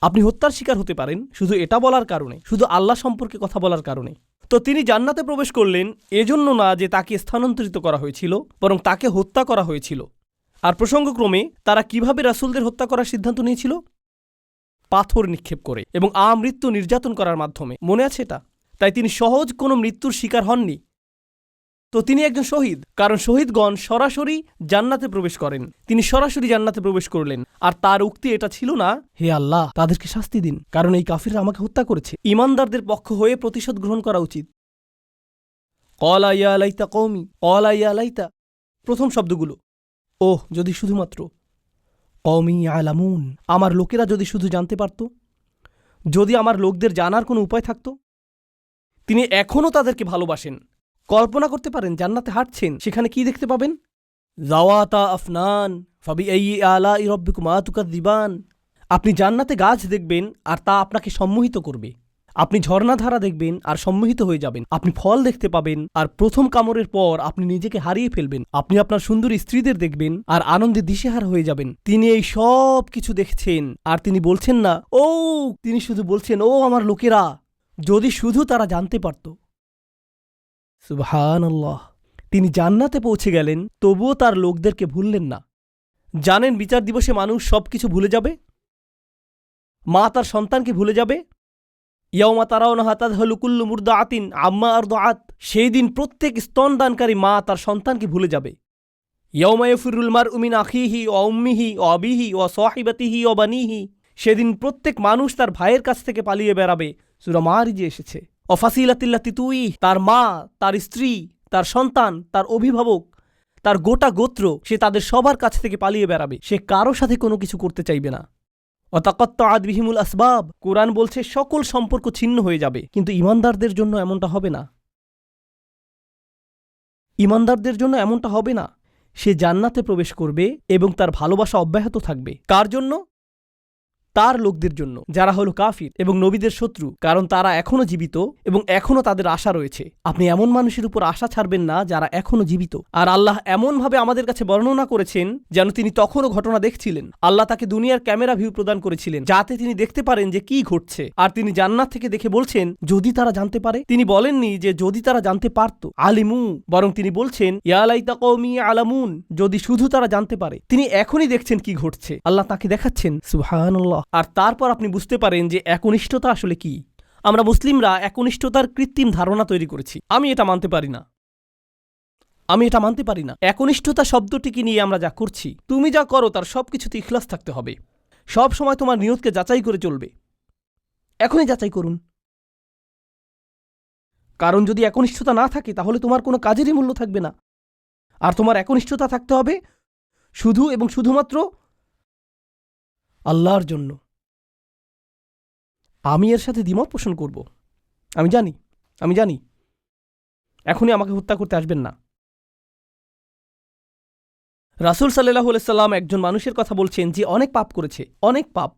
আপনি হত্যার শিকার হতে পারেন শুধু এটা বলার কারণে, শুধু আল্লাহ সম্পর্কে কথা বলার কারণে। তো তিনি জান্নাতে প্রবেশ করলেন এজন্য না যে তাকে স্থানান্তরিত করা হয়েছিল, বরং তাকে হত্যা করা হয়েছিল। আর প্রসঙ্গক্রমে তারা কিভাবে রাসূলদের হত্যা করার সিদ্ধান্ত নিয়েছিল? পাথর নিক্ষেপ করে এবং আমৃত্যু নির্যাতন করার মাধ্যমে। মনে আছে এটা? তাই তিনি সহজ কোনো মৃত্যুর শিকার হননি। তো তিনি একজন শহীদ, কারণ শহীদগণ সরাসরি জান্নাতে প্রবেশ করেন। তিনি সরাসরি জান্নাতে প্রবেশ করলেন। আর তার উক্তি এটা ছিল না, হে আল্লাহ তাদেরকে শাস্তি দিন, কারণ এই কাফিররা আমাকে হত্যা করেছে। ঈমানদারদের পক্ষ হয়ে প্রতিশোধ গ্রহণ করা উচিত। ক্বালা ইয়া লাইতা কওমি, ক্বালা ইয়া লাইতা, প্রথম শব্দগুলো, ওহ যদি শুধুমাত্র, কওমি ইয়ালামুন, আমার লোকেরা যদি শুধু জানতে পারত, যদি আমার লোকদের জানার কোনো উপায় থাকত। তিনি এখনও তাদেরকে ভালোবাসেন। কল্পনা করতে পারেন জান্নাতে হাঁটছেন, সেখানে কি দেখতে পাবেন? যাওয়াতা আফনান ফাবিআইয়ি আলাই রাব্বিকুমা তুকাযযিবান। আপনি জান্নাতে গাছ দেখবেন আর তা আপনাকে সম্মোহিত করবে। আপনি ঝর্ণাধারা দেখবেন আর সম্মোহিত হয়ে যাবেন। আপনি ফল দেখতে পাবেন আর প্রথম কামড়ের পর আপনি নিজেকে হারিয়ে ফেলবেন। আপনি আপনার সুন্দরী স্ত্রীদের দেখবেন আর আনন্দে দিশেহারা হয়ে যাবেন। তিনি এই সব কিছু দেখছেন আর তিনি বলছেন না ও, তিনি শুধু বলছেন, ও আমার লোকেরা, যদি শুধু তারা জানতে পারত। সুবহানাল্লাহ। তিনি জান্নাতে পৌঁছে গেলেন, তবুও তার লোকদেরকে ভুললেন না। জানেন বিচার দিবসে মানুষ সবকিছু ভুলে যাবে। মা তার সন্তানকে ভুলে যাবে। ইয়াউমা তারাউনাহা তাযহালু কুল্লু মুরদাআতিন আম্মা আরদাআত। সেই দিন প্রত্যেক স্তনদানকারী মা তার সন্তানকে ভুলে যাবে। ইয়াউমা ইয়াফিরুল মারউ মিন আখিহি ওয়া উম্মিহি ওয়া আবিহি ওয়া সাহিবাতিহি ওয়া বানিহি। সেদিন প্রত্যেক মানুষ তার ভাইয়ের কাছ থেকে পালিয়ে বেড়াবে। সূরা মারিজে এসেছে। অফাসিলাতিল্লাতি তুই, তার মা, তার স্ত্রী, তার সন্তান, তার অভিভাবক, তার গোটা গোত্র, সে তাদের সবার কাছ থেকে পালিয়ে বেড়াবে। সে কারো সাথে কোনো কিছু করতে চাইবে না। ওয়াতাকাত্তাআত বিহিমুল আসবাব। কোরআন বলছে সকল সম্পর্ক ছিন্ন হয়ে যাবে। কিন্তু ঈমানদারদের জন্য এমনটা হবে না। ঈমানদারদের জন্য এমনটা হবে না। সে জান্নাতে প্রবেশ করবে এবং তার ভালোবাসা অব্যাহত থাকবে। কার জন্য? তার লোকদের জন্য যারা হলো কাফির এবং নবীদের শত্রু, কারণ তারা এখনো জীবিত এবং এখনো তাদের আশা রয়েছে। আপনি এমন মানুষের উপর আশা ছাড়বেন না যারা এখনো জীবিত। আর আল্লাহ এমনভাবে আমাদের কাছে বর্ণনা করেছেন যেন তিনি তখনও ঘটনা দেখছিলেন। আল্লাহ তাকে দুনিয়ার ক্যামেরা ভিউ প্রদান করেছিলেন যাতে তিনি দেখতে পারেন যে কি ঘটছে, আর তিনি জান্নাত থেকে দেখে বলছেন যদি তারা জানতে পারে। তিনি বলেননি যে যদি তারা জানতে পারত আলিমু, বরং তিনি বলছেন ইয়া লাইতা কওমি আলামুন, যদি শুধু তারা জানতে পারে। তিনি এখনই দেখছেন কি ঘটছে, আল্লাহ তাকে দেখাচ্ছেন। সুবহানাল্লাহ। আর তারপর আপনি বুঝতে পারেন যে একনিষ্ঠতা আসলে কি। আমরা মুসলিমরা একনিষ্ঠতার কৃত্রিম ধারণা তৈরি করেছি। আমি এটা মানতে পারি না। একনিষ্ঠতা শব্দটিকে নিয়ে আমরা যা করছি, তুমি যা করো তার সবকিছুতে ইখলাস থাকতে হবে। সব সময় তোমার নিয়তকে যাচাই করে চলবে। এখনই যাচাই করুন, কারণ যদি একনিষ্ঠতা না থাকে তাহলে তোমার কোনো কাজেরই মূল্য থাকবে না। আর তোমার একনিষ্ঠতা থাকতে হবে শুধু এবং শুধুমাত্র আল্লাহর জন্য। আমি এর সাথে দ্বিমত পোষণ করব, আমি জানি। এখনই আমাকে হত্যা করতে আসবেন না। রাসূল সাল্লাল্লাহু আলাইহি সাল্লাম একজন মানুষের কথা বলছেন যে অনেক পাপ করেছে, অনেক পাপ।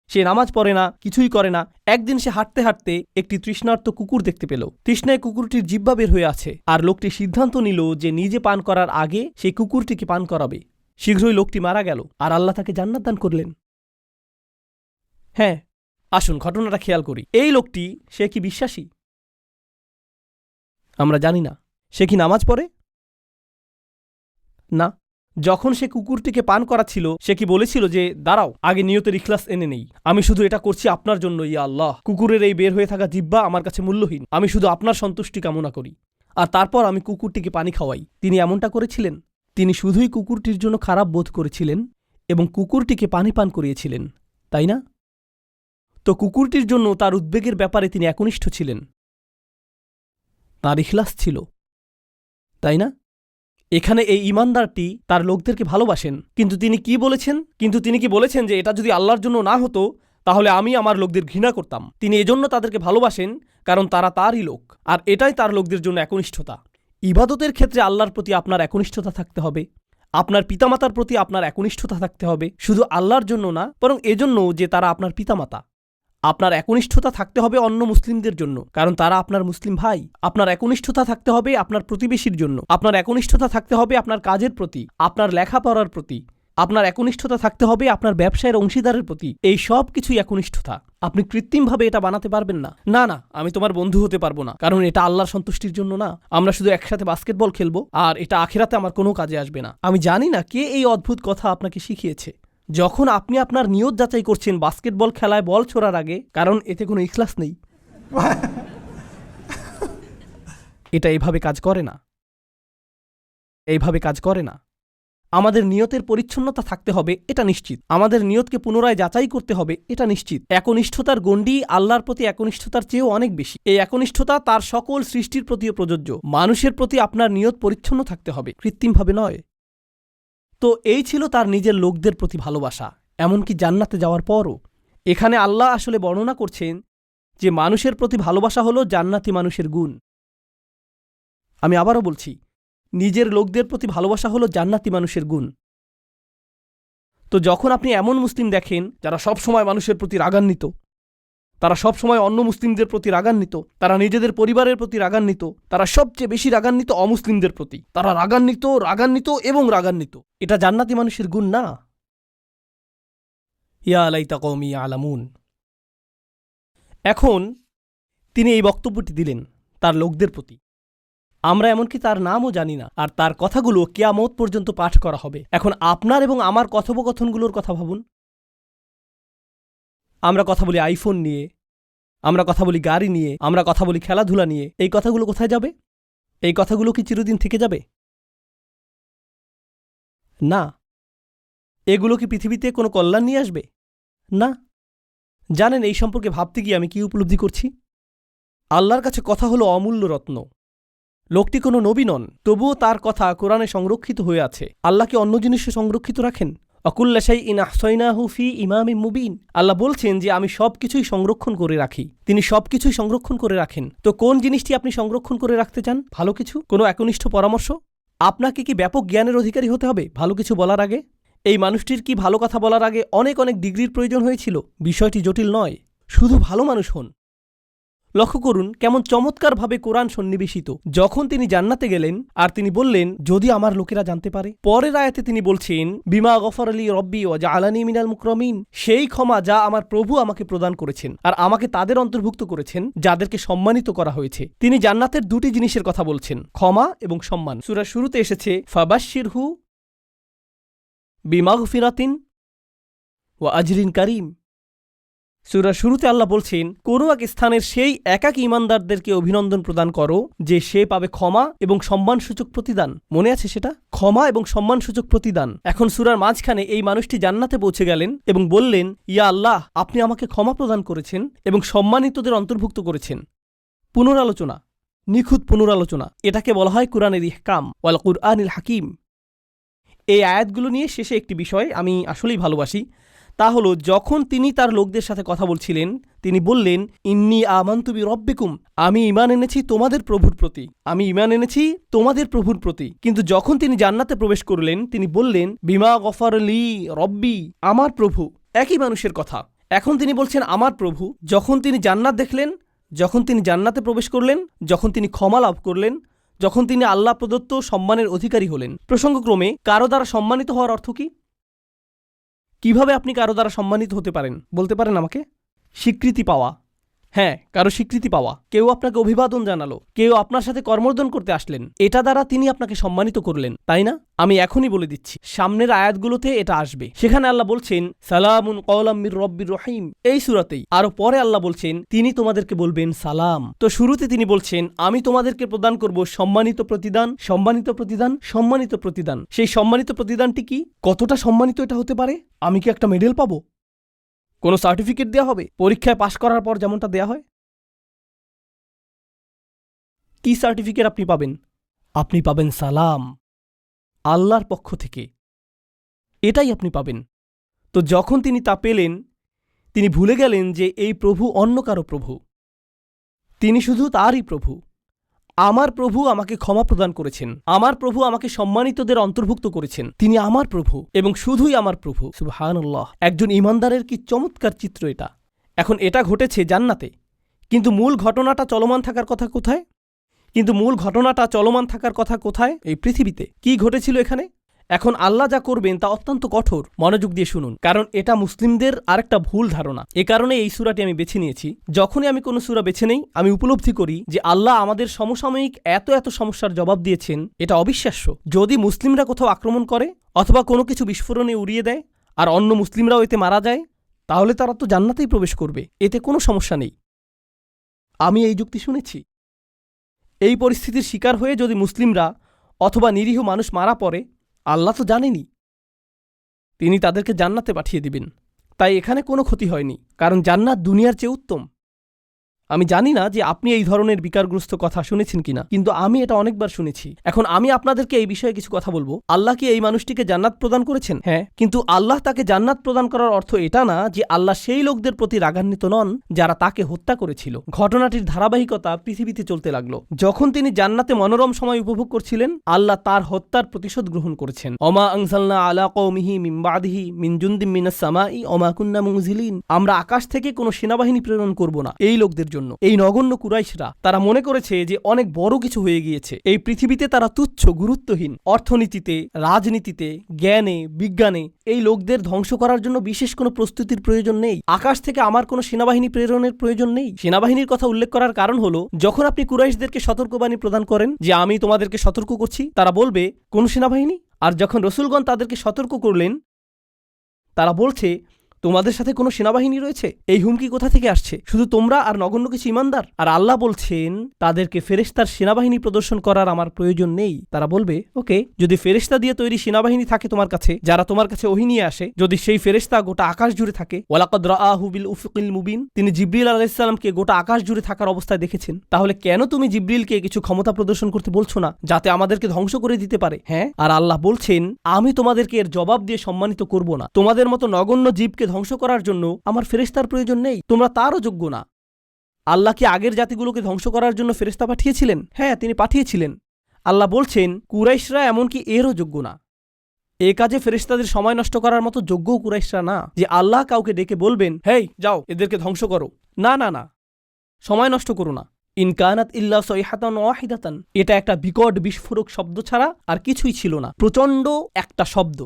সে নামাজ পড়ে না, কিছুই করে না। একদিন সে হাঁটতে হাঁটতে একটি তৃষ্ণার্ত কুকুর দেখতে পেল। তৃষ্ণায় কুকুরটির জিহ্বা বের হয়ে আছে, আর লোকটি সিদ্ধান্ত নিল যে নিজে পান করার আগে সেই কুকুরটিকে পান করাবে। শীঘ্রই লোকটি মারা গেল, আর আল্লাহ তাকে জান্নাত দান করলেন। হ্যাঁ, আসুন ঘটনাটা খেয়াল করি। এই লোকটি, সে কি বিশ্বাসী? আমরা জানি না। সে কি নামাজ পড়ে? না। যখন সে কুকুরটিকে পান করাচ্ছিল, সে কি বলেছিল যে দাঁড়াও, আগে নিয়তের ইখলাস এনে নেই, আমি শুধু এটা করছি আপনার জন্য, ইয়া আল্লাহ, কুকুরের এই বের হয়ে থাকা জিহ্বা আমার কাছে মূল্যহীন, আমি শুধু আপনার সন্তুষ্টি কামনা করি, আর তারপর আমি কুকুরটিকে পানি খাওয়াই। তিনি এমনটা করেছিলেন? তিনি শুধুই কুকুরটির জন্য খারাপ বোধ করেছিলেন এবং কুকুরটিকে পানি পান করিয়েছিলেন, তাই না? তো কুকুরটির জন্য তার উদ্বেগের ব্যাপারে তিনি একনিষ্ঠ ছিলেন, তার ইখলাস ছিল, তাই না? এখানে এই ঈমানদারটি তার লোকদেরকে ভালোবাসেন, কিন্তু তিনি কি বলেছেন যে এটা যদি আল্লাহর জন্য না হতো তাহলে আমি আমার লোকদের ঘৃণা করতাম। তিনি এজন্য তাদেরকে ভালোবাসেন কারণ তারা তারই লোক, আর এটাই তার লোকদের জন্য একনিষ্ঠতা। ইবাদতের ক্ষেত্রে আল্লাহর প্রতি আপনার একনিষ্ঠতা থাকতে হবে, আপনার পিতামাতার প্রতি আপনার একনিষ্ঠতা থাকতে হবে, শুধু আল্লাহর জন্য না, বরং এজন্য যে তারা আপনার পিতামাতা। আপনার একনিষ্ঠতা থাকতে হবে অন্য মুসলিমদের জন্য, কারণ তারা আপনার মুসলিম ভাই। আপনার একনিষ্ঠতা থাকতে হবে আপনার প্রতিবেশীর জন্য। আপনার একনিষ্ঠতা থাকতে হবে আপনার কাজের প্রতি, আপনার লেখাপড়ার প্রতি। আপনার একনিষ্ঠতা থাকতে হবে আপনার ব্যবসায়ের অংশীদারের প্রতি। এই সব কিছুই একনিষ্ঠতা। আপনি কৃত্রিমভাবে এটা বানাতে পারবেন না। না, আমি তোমার বন্ধু হতে পারবো না, কারণ এটা আল্লাহর সন্তুষ্টির জন্য না। আমরা শুধু একসাথে বাস্কেটবল খেলবো, আর এটা আখিরাতে আমার কোনো কাজে আসবে না। আমি জানি না কে এই অদ্ভুত কথা আপনাকে শিখিয়েছে। যখন আপনি আপনার নিয়ত যাচাই করছেন বাস্কেটবল খেলায় বল ছোড়ার আগে, কারণ এতে কোনো ইখলাস নেই, এটা এইভাবে কাজ করে না। আমাদের নিয়তের পরিচ্ছন্নতা থাকতে হবে, এটা নিশ্চিত। আমাদের নিয়তকে পুনরায় যাচাই করতে হবে, এটা নিশ্চিত। একনিষ্ঠতার গণ্ডি আল্লাহর প্রতি একনিষ্ঠতার চেয়েও অনেক বেশি। এই একনিষ্ঠতা তার সকল সৃষ্টির প্রতিও প্রযোজ্য। মানুষের প্রতি আপনার নিয়ত পরিচ্ছন্ন থাকতে হবে, কৃত্রিমভাবে নয়। তো এই ছিল তার নিজের লোকদের প্রতি ভালোবাসা, এমনকি জান্নাতে যাওয়ার পরও। এখানে আল্লাহ আসলে বর্ণনা করছেন যে মানুষের প্রতি ভালোবাসা হলো জান্নাতি মানুষের গুণ। আমি আবারও বলছি, নিজের লোকদের প্রতি ভালোবাসা হলো জান্নাতি মানুষের গুণ। তো যখন আপনি এমন মুসলিম দেখেন যারা সব সময় মানুষের প্রতি রাগান্বিত, তারা সব সময় অন্য মুসলিমদের প্রতি রাগান্বিত, তারা নিজেদের পরিবারের প্রতি রাগান্বিত, তারা সবচেয়ে বেশি রাগান্বিত অমুসলিমদের প্রতি, তারা রাগান্বিত, এটা জান্নাতি মানুষের গুণ না। ইয়া লাইতা কওমি আলামুন। এখন তিনি এই বক্তব্যটি দিলেন তার লোকদের প্রতি। আমরা এমনকি তার নামও জানি না, আর তার কথাগুলো কিয়ামত পর্যন্ত পাঠ করা হবে। এখন আপনার এবং আমার কথোপকথনগুলোর কথা ভাবুন। আমরা কথা বলি আইফোন নিয়ে, আমরা কথা বলি গাড়ি নিয়ে, আমরা কথা বলি খেলাধুলা নিয়ে। এই কথাগুলো কোথায় যাবে? এই কথাগুলো কি চিরদিন থেকে যাবে? না। এগুলো কি পৃথিবীতে কোনো কল্যাণ নিয়ে আসবে? না। জানেন এই সম্পর্কে ভাবতে গিয়ে আমি কি উপলব্ধি করছি? আল্লাহর কাছে কথা হলো অমূল্য রত্ন। লোকটি কোনো নবী নন, তবুও তার কথা কোরআনে সংরক্ষিত হয়ে আছে। আল্লাহ কি অন্য জিনিসে সংরক্ষিত রাখেন? অকুল্লা শাইইন আহসাইনাহু ফি ইমামিম মুবিন। আল্লাহ বলছেন যে আমি সবকিছুই সংরক্ষণ করে রাখি। তিনি সবকিছুই সংরক্ষণ করে রাখেন। তো কোন জিনিসটি আপনি সংরক্ষণ করে রাখতে চান? ভালো কিছু, কোনো একনিষ্ঠ পরামর্শ? আপনাকে কি ব্যাপক জ্ঞানের অধিকারী হতে হবে ভালো কিছু বলার আগে? এই মানুষটির কি ভালো কথা বলার আগে অনেক অনেক ডিগ্রির প্রয়োজন হয়েছিল? বিষয়টি জটিল নয়, শুধু ভালো মানুষ হন। লক্ষ্য করুন কেমন চমৎকারভাবে কোরআন সন্নিবেশিত। যখন তিনি জান্নাতে গেলেন আর তিনি বললেন, যদি আমার লোকেরা জানতে পারে। পরের আয়াতে তিনি বলছেন, বিমা গফর আলী রব্বি ও জাআলানী মিনাল মুকরামিন, সেই ক্ষমা যা আমার প্রভু আমাকে প্রদান করেছেন আর আমাকে তাদের অন্তর্ভুক্ত করেছেন যাদেরকে সম্মানিত করা হয়েছে। তিনি জান্নাতের দুটি জিনিসের কথা বলছেন, ক্ষমা এবং সম্মান। সূরার শুরুতে এসেছে ফাবাশশিরহু বিমাগফিরাতিন ওয়া আজরিন কারীম। সূরার শুরুতে আল্লাহ বলছেন, কোন এক স্থানের সেই একাকী ঈমানদারদেরকে অভিনন্দন প্রদান করো যে সে পাবে ক্ষমা এবং সম্মানসূচক প্রতিদান। মনে আছে সেটা? ক্ষমা এবং সম্মানসূচক প্রতিদান। এখন সূরার মাঝখানে এই মানুষটি জান্নাতে পৌঁছে গেলেন এবং বললেন, ইয়া আল্লাহ, আপনি আমাকে ক্ষমা প্রদান করেছেন এবং সম্মানিতদের অন্তর্ভুক্ত করেছেন। পুনরালোচনা, নিখুঁত পুনরালোচনা, এটাকে বলা হয় কুরআনের ইহকাম ওয়াল কুরআনিল হাকিম। এই আয়াতগুলো নিয়ে শেষে একটি বিষয় আমি আসলেই ভালোবাসি, তা হলো যখন তিনি তার লোকদের সাথে কথা বলছিলেন তিনি বললেন, ইন্নী আমানতু বিরব্বিকুম, আমি ঈমান এনেছি তোমাদের প্রভুর প্রতি, আমি ঈমান এনেছি তোমাদের প্রভুর প্রতি। কিন্তু যখন তিনি জান্নাতে প্রবেশ করলেন তিনি বললেন, বিমা গফর লি রব্বি, আমার প্রভু। একই মানুষের কথা। এখন তিনি বলছেন আমার প্রভু। যখন তিনি জান্নাত দেখলেন, যখন তিনি জান্নাতে প্রবেশ করলেন, যখন তিনি ক্ষমা লাভ করলেন, যখন তিনি আল্লাহ প্রদত্ত সম্মানের অধিকারী হলেন। প্রসঙ্গক্রমে কারো দ্বারা সম্মানিত হওয়ার অর্থ কি? কিভাবে আপনি কারো দ্বারা সম্মানিত হতে পারেন বলতে পারেন আমাকে? স্বীকৃতি পাওয়া। হ্যাঁ, কারো স্বীকৃতি পাওয়া। কেউ আপনাকে অভিবাদন জানালো, কেউ আপনার সাথে কর্মর্দন করতে আসলেন, এটা দ্বারা তিনি আপনাকে সম্মানিত করলেন, তাই না? আমি এখনই বলে দিচ্ছি, সামনের আয়াতগুলোতে এটা আসবে। সেখানে আল্লাহ বলছেন, সালামুন কওলাম মির রব্বির রহিম, এই সূরাতেই। আরো পরে আল্লাহ বলছেন, তিনি তোমাদেরকে বলবেন সালাম। তো শুরুতে তিনি বলছেন, আমি তোমাদেরকে প্রদান করব সম্মানিত প্রতিদান, সম্মানিত প্রতিদান, সম্মানিত প্রতিদান। সেই সম্মানিত প্রতিদানটি কি? কতটা সম্মানিত এটা হতে পারে? আমি কি একটা মেডেল পাবো? কোনো সার্টিফিকেট দেওয়া হবে পরীক্ষায় পাশ করার পর যেমনটা দেয়া হয়? কি সার্টিফিকেট আপনি পাবেন? আপনি পাবেন সালাম, আল্লাহর পক্ষ থেকে। এটাই আপনি পাবেন। তো যখন তিনি তা পেলেন তিনি ভুলে গেলেন যে এই প্রভু অন্য কারো প্রভু, তিনি শুধু তারই প্রভু। আমার প্রভু আমাকে ক্ষমা প্রদান করেছেন, আমার প্রভু আমাকে সম্মানিতদের অন্তর্ভুক্ত করেছেন, তিনি আমার প্রভু এবং শুধুই আমার প্রভু। সুবহানাল্লাহ! একজন ঈমানদারের কি চমৎকার চিত্র এটা। এখন এটা ঘটেছে জান্নাতে, কিন্তু মূল ঘটনাটা চলমান থাকার কথা কোথায়? এই পৃথিবীতে। কি ঘটেছিল এখানে? এখন আল্লাহ যা করবেন তা অত্যন্ত কঠোর। মনোযোগ দিয়ে শুনুন, কারণ এটা মুসলিমদের আরেকটা ভুল ধারণা। এ কারণে এই সূরাটি আমি বেছে নিয়েছি। যখনই আমি কোনো সূরা বেছে নেই আমি উপলব্ধি করি যে আল্লাহ আমাদের সমসাময়িক এত এত সমস্যার জবাব দিয়েছেন, এটা অবিশ্বাস্য। যদি মুসলিমরা কোথাও আক্রমণ করে অথবা কোনো কিছু বিস্ফোরণে উড়িয়ে দেয় আর অন্য মুসলিমরাও এতে মারা যায়, তাহলে তারা তো জান্নাতেই প্রবেশ করবে, এতে কোনো সমস্যা নেই। আমি এই যুক্তি শুনেছি। এই পরিস্থিতির শিকার হয়ে যদি মুসলিমরা অথবা নিরীহ মানুষ মারা পড়ে, আল্লাহ তো জানেনই, তিনি তাদেরকে জান্নাতে পাঠিয়ে দিবেন। তাই এখানে কোনো ক্ষতি হয়নি, কারণ জান্নাত দুনিয়ার চেয়ে উত্তম। আমি জানি না যে আপনি এই ধরনের বিকারগ্রস্ত কথা শুনেছেন কিনা, কিন্তু আমি এটা অনেকবার শুনেছি। এখন আমি আপনাদেরকে এই বিষয়ে কিছু কথা বলবো। আল্লাহ কি এই মানুষটিকে জান্নাত প্রদান করেছেন? হ্যাঁ, কিন্তু আল্লাহ তাকে জান্নাত প্রদান করার অর্থ এটা না যে আল্লাহ সেই লোকদের প্রতি রাগান্বিত নন যারা তাকে হত্যা করেছিল। ঘটনাটির ধারাবাহিকতা পৃথিবীতে চলতে লাগলো। যখন তিনি জান্নাতে মনোরম সময় উপভোগ করছিলেন, আল্লাহ তার হত্যার প্রতিশোধ গ্রহণ করেছেন। ওমা আনজালনা আলা কওমিহি মিন বাদিহি মিন জুনদিম মিনাস সামাই ওমা কুন্না মুনজিলিন, আমরা আকাশ থেকে কোনো সেনাবাহিনী প্রেরণ করব না এই লোকদের জন্য। এই নগণ্য কুরাইশরা, তারা মনে করেছে যে অনেক বড় কিছু হয়ে গিয়েছে। এই পৃথিবীতে তারা তুচ্ছ, গুরুত্বহীন। অর্থনীতিতে, রাজনীতিতে, জ্ঞানে, বিজ্ঞানে এই লোকদের ধ্বংস করার জন্য বিশেষ কোনো প্রস্তুতির প্রয়োজন নেই। আকাশ থেকে আমার কোনো সেনাবাহিনী প্রেরণের প্রয়োজন নেই। সেনাবাহিনীর কথা উল্লেখ করার কারণ হলো, যখন আপনি কুরাইশদেরকে সতর্কবাণী প্রদান করেন যে আমি তোমাদেরকে সতর্ক করছি, তারা বলবে কোন সেনাবাহিনী? আর যখন রসুলগণ তাদেরকে সতর্ক করলেন, তারা বলছে তোমাদের সাথে কোনো সেনাবাহিনী রয়েছে। এই হুমকি কোথা থেকে আসছে? শুধু তোমরা আর নগণ্য কিছু ঈমানদার। আর আল্লাহ বলছেন তাদেরকে ফেরেশতার সেনাবাহিনী প্রদর্শন করার আমার প্রয়োজন নেই। তারা বলবে, ওকে, যদি ফেরেশতা দিয়ে তৈরি সেনাবাহিনী থাকে তোমার কাছে, যারা তোমার কাছে ওহী নিয়ে আসে, যদি সেই ফেরেশতা গোটা আকাশ জুড়ে থাকে, ওয়ালাকাদ রাআহু বিল উফুকিল মুবিন, তিনি জিবরিল আলাইহিস সালামকে গোটা আকাশ জুড়ে থাকার অবস্থায় দেখেছেন, তাহলে কেন তুমি জিবরিলকে কিছু ক্ষমতা প্রদর্শন করতে বলছো না যাতে আমাদেরকে ধ্বংস করে দিতে পারে? হ্যাঁ, আর আল্লাহ বলছেন আমি তোমাদেরকে এর জবাব দিয়ে সম্মানিত করব না। তোমাদের মতো নগণ্য জীবকে ধ্বংস করার জন্য আমার ফেরেশতার প্রয়োজন নেই, তোমরা তারও যোগ্য না। আল্লাহ কি আগের জাতিগুলোকে ধ্বংস করার জন্য ফেরেশতা পাঠিয়েছিলেন? হ্যাঁ, তিনি পাঠিয়েছিলেন। আল্লাহ বলছেন কুরাইশরা এমনকি এরও যোগ্য না। এ কাজে ফেরেশতাদের সময় নষ্ট করার মতো যোগ্যও কুরাইশরা না যে আল্লাহ কাউকে ডেকে বলবেন, হেই যাও এদেরকে ধ্বংস করো। না না না, সময় নষ্ট করো না। ইনকানাত ইল্লা সয়হাতান ওয়াহিদাতান, এটা একটা বিকট বিস্ফোরক শব্দ ছাড়া আর কিছুই ছিল না। প্রচণ্ড একটা শব্দ।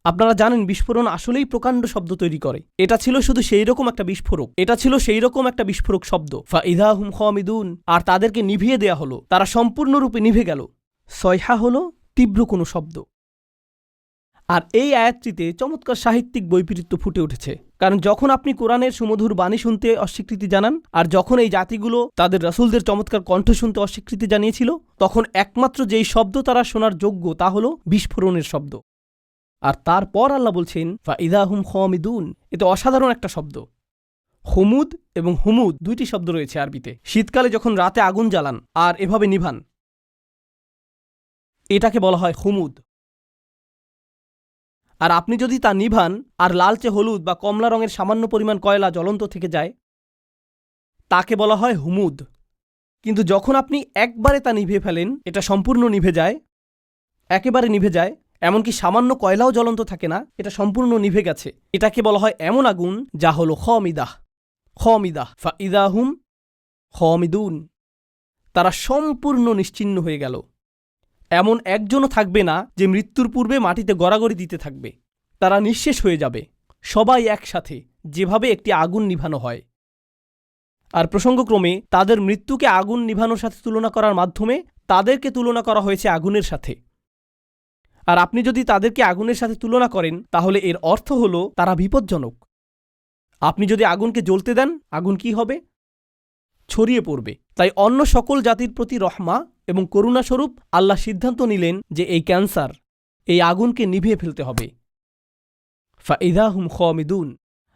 আপনারা জানেন বিস্ফোরণ আসলেই প্রকাণ্ড শব্দ তৈরি করে। এটা ছিল শুধু সেই রকম একটা বিস্ফোরক, এটা ছিল সেই রকম একটা বিস্ফোরক শব্দ। ফাইদা হুম খামিদুন, আর তাদেরকে নিভিয়ে দেয়া হলো, তারা সম্পূর্ণরূপে নিভে গেল। সয়হা হলো তীব্র কোনো শব্দ। আর এই আয়াতটিতে চমৎকার সাহিত্যিক বৈপরীত্য ফুটে উঠেছে। কারণ যখন আপনি কোরআনের সুমধুর বাণী শুনতে অস্বীকৃতি জানান, আর যখন এই জাতিগুলো তাদের রাসূলদের চমৎকার কণ্ঠ শুনতে অস্বীকৃতি জানিয়েছিল, তখন একমাত্র যেই শব্দ তারা শোনার যোগ্য তা হলো বিস্ফোরণের শব্দ। আর তারপর আল্লাহ বলছেন ফাইদা হুম খামিদুন, এটা অসাধারণ একটা শব্দ। হুমুদ এবং হুমুদ দুইটি শব্দ রয়েছে আরবিতে। শীতকালে যখন রাতে আগুন জ্বালান আর এভাবে নিভান, এটাকে বলা হয় হুমুদ। আর আপনি যদি তা নিভান আর লালচে হলুদ বা কমলা রঙের সামান্য পরিমাণ কয়লা জ্বলন্ত থেকে যায়, তাকে বলা হয় হুমুদ। কিন্তু যখন আপনি একবারে তা নিভিয়ে ফেলেন, এটা সম্পূর্ণ নিভে যায়, একেবারে নিভে যায়, এমনকি সামান্য কয়লাও জ্বলন্ত থাকে না, এটা সম্পূর্ণ নিভে গেছে, এটাকে বলা হয় এমন আগুন যা হলো খামিদাহ। খামিদাহ ফাইদা হুম খামিদুন, তারা সম্পূর্ণ নিশ্চিহ্ন হয়ে গেল। এমন একজনও থাকবে না যে মৃত্যুর পূর্বে মাটিতে গড়াগড়ি দিতে থাকবে। তারা নিঃশেষ হয়ে যাবে, সবাই একসাথে, যেভাবে একটি আগুন নিভানো হয়। আর প্রসঙ্গক্রমে তাদের মৃত্যুকে আগুন নিভানোর সাথে তুলনা করার মাধ্যমে তাদেরকে তুলনা করা হয়েছে আগুনের সাথে। আর আপনি যদি তাদেরকে আগুনের সাথে তুলনা করেন, তাহলে এর অর্থ হল তারা বিপজ্জনক। আপনি যদি আগুনকে জ্বলতে দেন, আগুন কি হবে? ছড়িয়ে পড়বে। তাই অন্য সকল জাতির প্রতি রহমা এবং করুণাস্বরূপ আল্লাহ সিদ্ধান্ত নিলেন যে এই ক্যান্সার, এই আগুনকে নিভিয়ে ফেলতে হবে। ফাইদা হুম খামিদুন,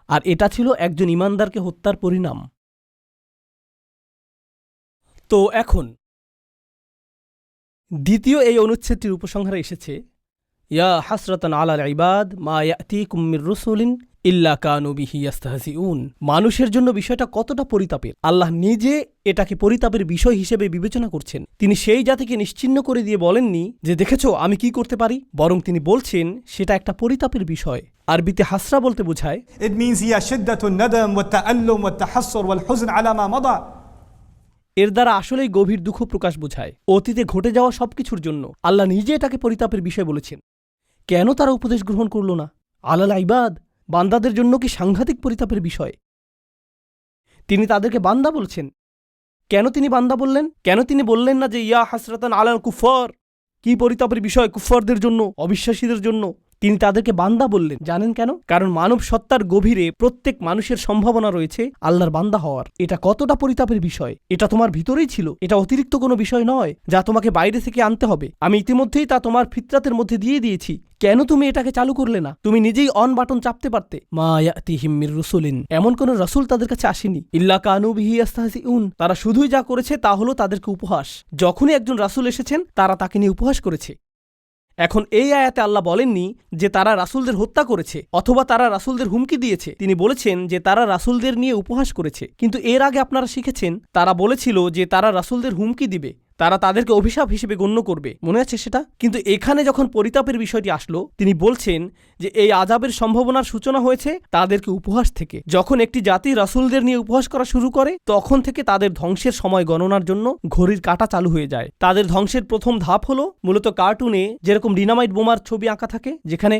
আর এটা ছিল একজন ইমানদারকে হত্যার পরিণাম। তো এখন দ্বিতীয় এই অনুচ্ছেদটির উপসংহারে এসেছে, ইয়া হাসরাতান আলাল ইবাদ মা ইয়াতিকুম মির রাসূলিন ইল্লা কানু বিহি ইস্তাহজিউন। মানুষের জন্য বিষয়টা কতটা পরিতাপের। আল্লাহ নিজে এটাকে পরিতাপের বিষয় হিসেবে বিবেচনা করছেন। তিনি সেই জাতিকে নিশ্চিহ্ন করে দিয়ে বলেননি যে দেখেছো আমি কি করতে পারি, বরং তিনি বলছেন সেটা একটা পরিতাপের বিষয়। আরবিতে হাসরা বলতে বোঝায় It means هي شدة الندم والتألم والتحسر والحزن على ما مضى. এর দ্বারা আসলেই গভীর দুঃখ প্রকাশ বোঝায়। অতীতে ঘটে যাওয়া সবকিছুর জন্য আল্লাহ নিজে এটাকে পরিতাপের বিষয় বলেছেন। কেন তারা উপদেশ গ্রহণ করল না? আলাল ইবাদ, বান্দাদের জন্য কি সাংঘাতিক পরিতাপের বিষয়। তিনি তাদেরকে বান্দা বলছেন। কেন তিনি বান্দা বললেন? কেন তিনি বললেন না যে ইয়া হাসরাতান আলাল কুফার, কি পরিতাপের বিষয় কুফফারদের জন্য, অবিশ্বাসীদের জন্য। তিনি তাদেরকে বান্দা বললেন। জানেন কেন? কারণ মানব সত্তার গভীরে প্রত্যেক মানুষের সম্ভাবনা রয়েছে আল্লাহর বান্দা হওয়ার। এটা কতটা পরিতাপের বিষয়। এটা তোমার ভিতরেই ছিল, এটা অতিরিক্ত কোনো বিষয় নয় যা তোমাকে বাইরে থেকে আনতে হবে। আমি ইতিমধ্যেই তা তোমার ফিতরাতের মধ্যে দিয়ে দিয়েছি। কেন তুমি এটাকে চালু করলে না? তুমি নিজেই অন বাটন চাপতে পারতে। মা ইয়াতিহিম মির রাসূলিন, এমন কোন রাসূল তাদের কাছে আসেনি। ইল্লা কানু বিহি ইস্তাহজিউন, তারা শুধুই যা করেছে তা হলো তাদেরকে উপহাস। যখনই একজন রাসূল এসেছেন তারা তাকে নিয়ে উপহাস করেছে। এখন এই আয়াতে আল্লাহ বলেননি যে তারা রাসূলদের হত্যা করেছে অথবা তারা রাসূলদের হুমকি দিয়েছে। তিনি বলেছেন যে তারা রাসূলদের নিয়ে উপহাস করেছে। কিন্তু এর আগে আপনারা শিখেছেন তারা বলেছিল যে তারা রাসূলদের হুমকি দিবে, তারা তাদেরকে অভিশাপ হিসেবে গণ্য করবে। মনে আছে সেটা? কিন্তু এখানে যখন পরিতাপের বিষয়টি আসলো, তিনি বলছেন যে এই আযাবের সম্ভাবনার সূচনা হয়েছে তাদেরকে উপহাস থেকে। যখন একটি জাতি রাসূলদের নিয়ে উপহাস করা শুরু করে, তখন থেকে তাদের ধ্বংসের সময় গণনার জন্য ঘড়ির কাঁটা চালু হয়ে যায়। তাদের ধ্বংসের প্রথম ধাপ হলো মূলত কার্টুনে যেরকম ডিনামাইট বোমার ছবি আঁকা থাকে, যেখানে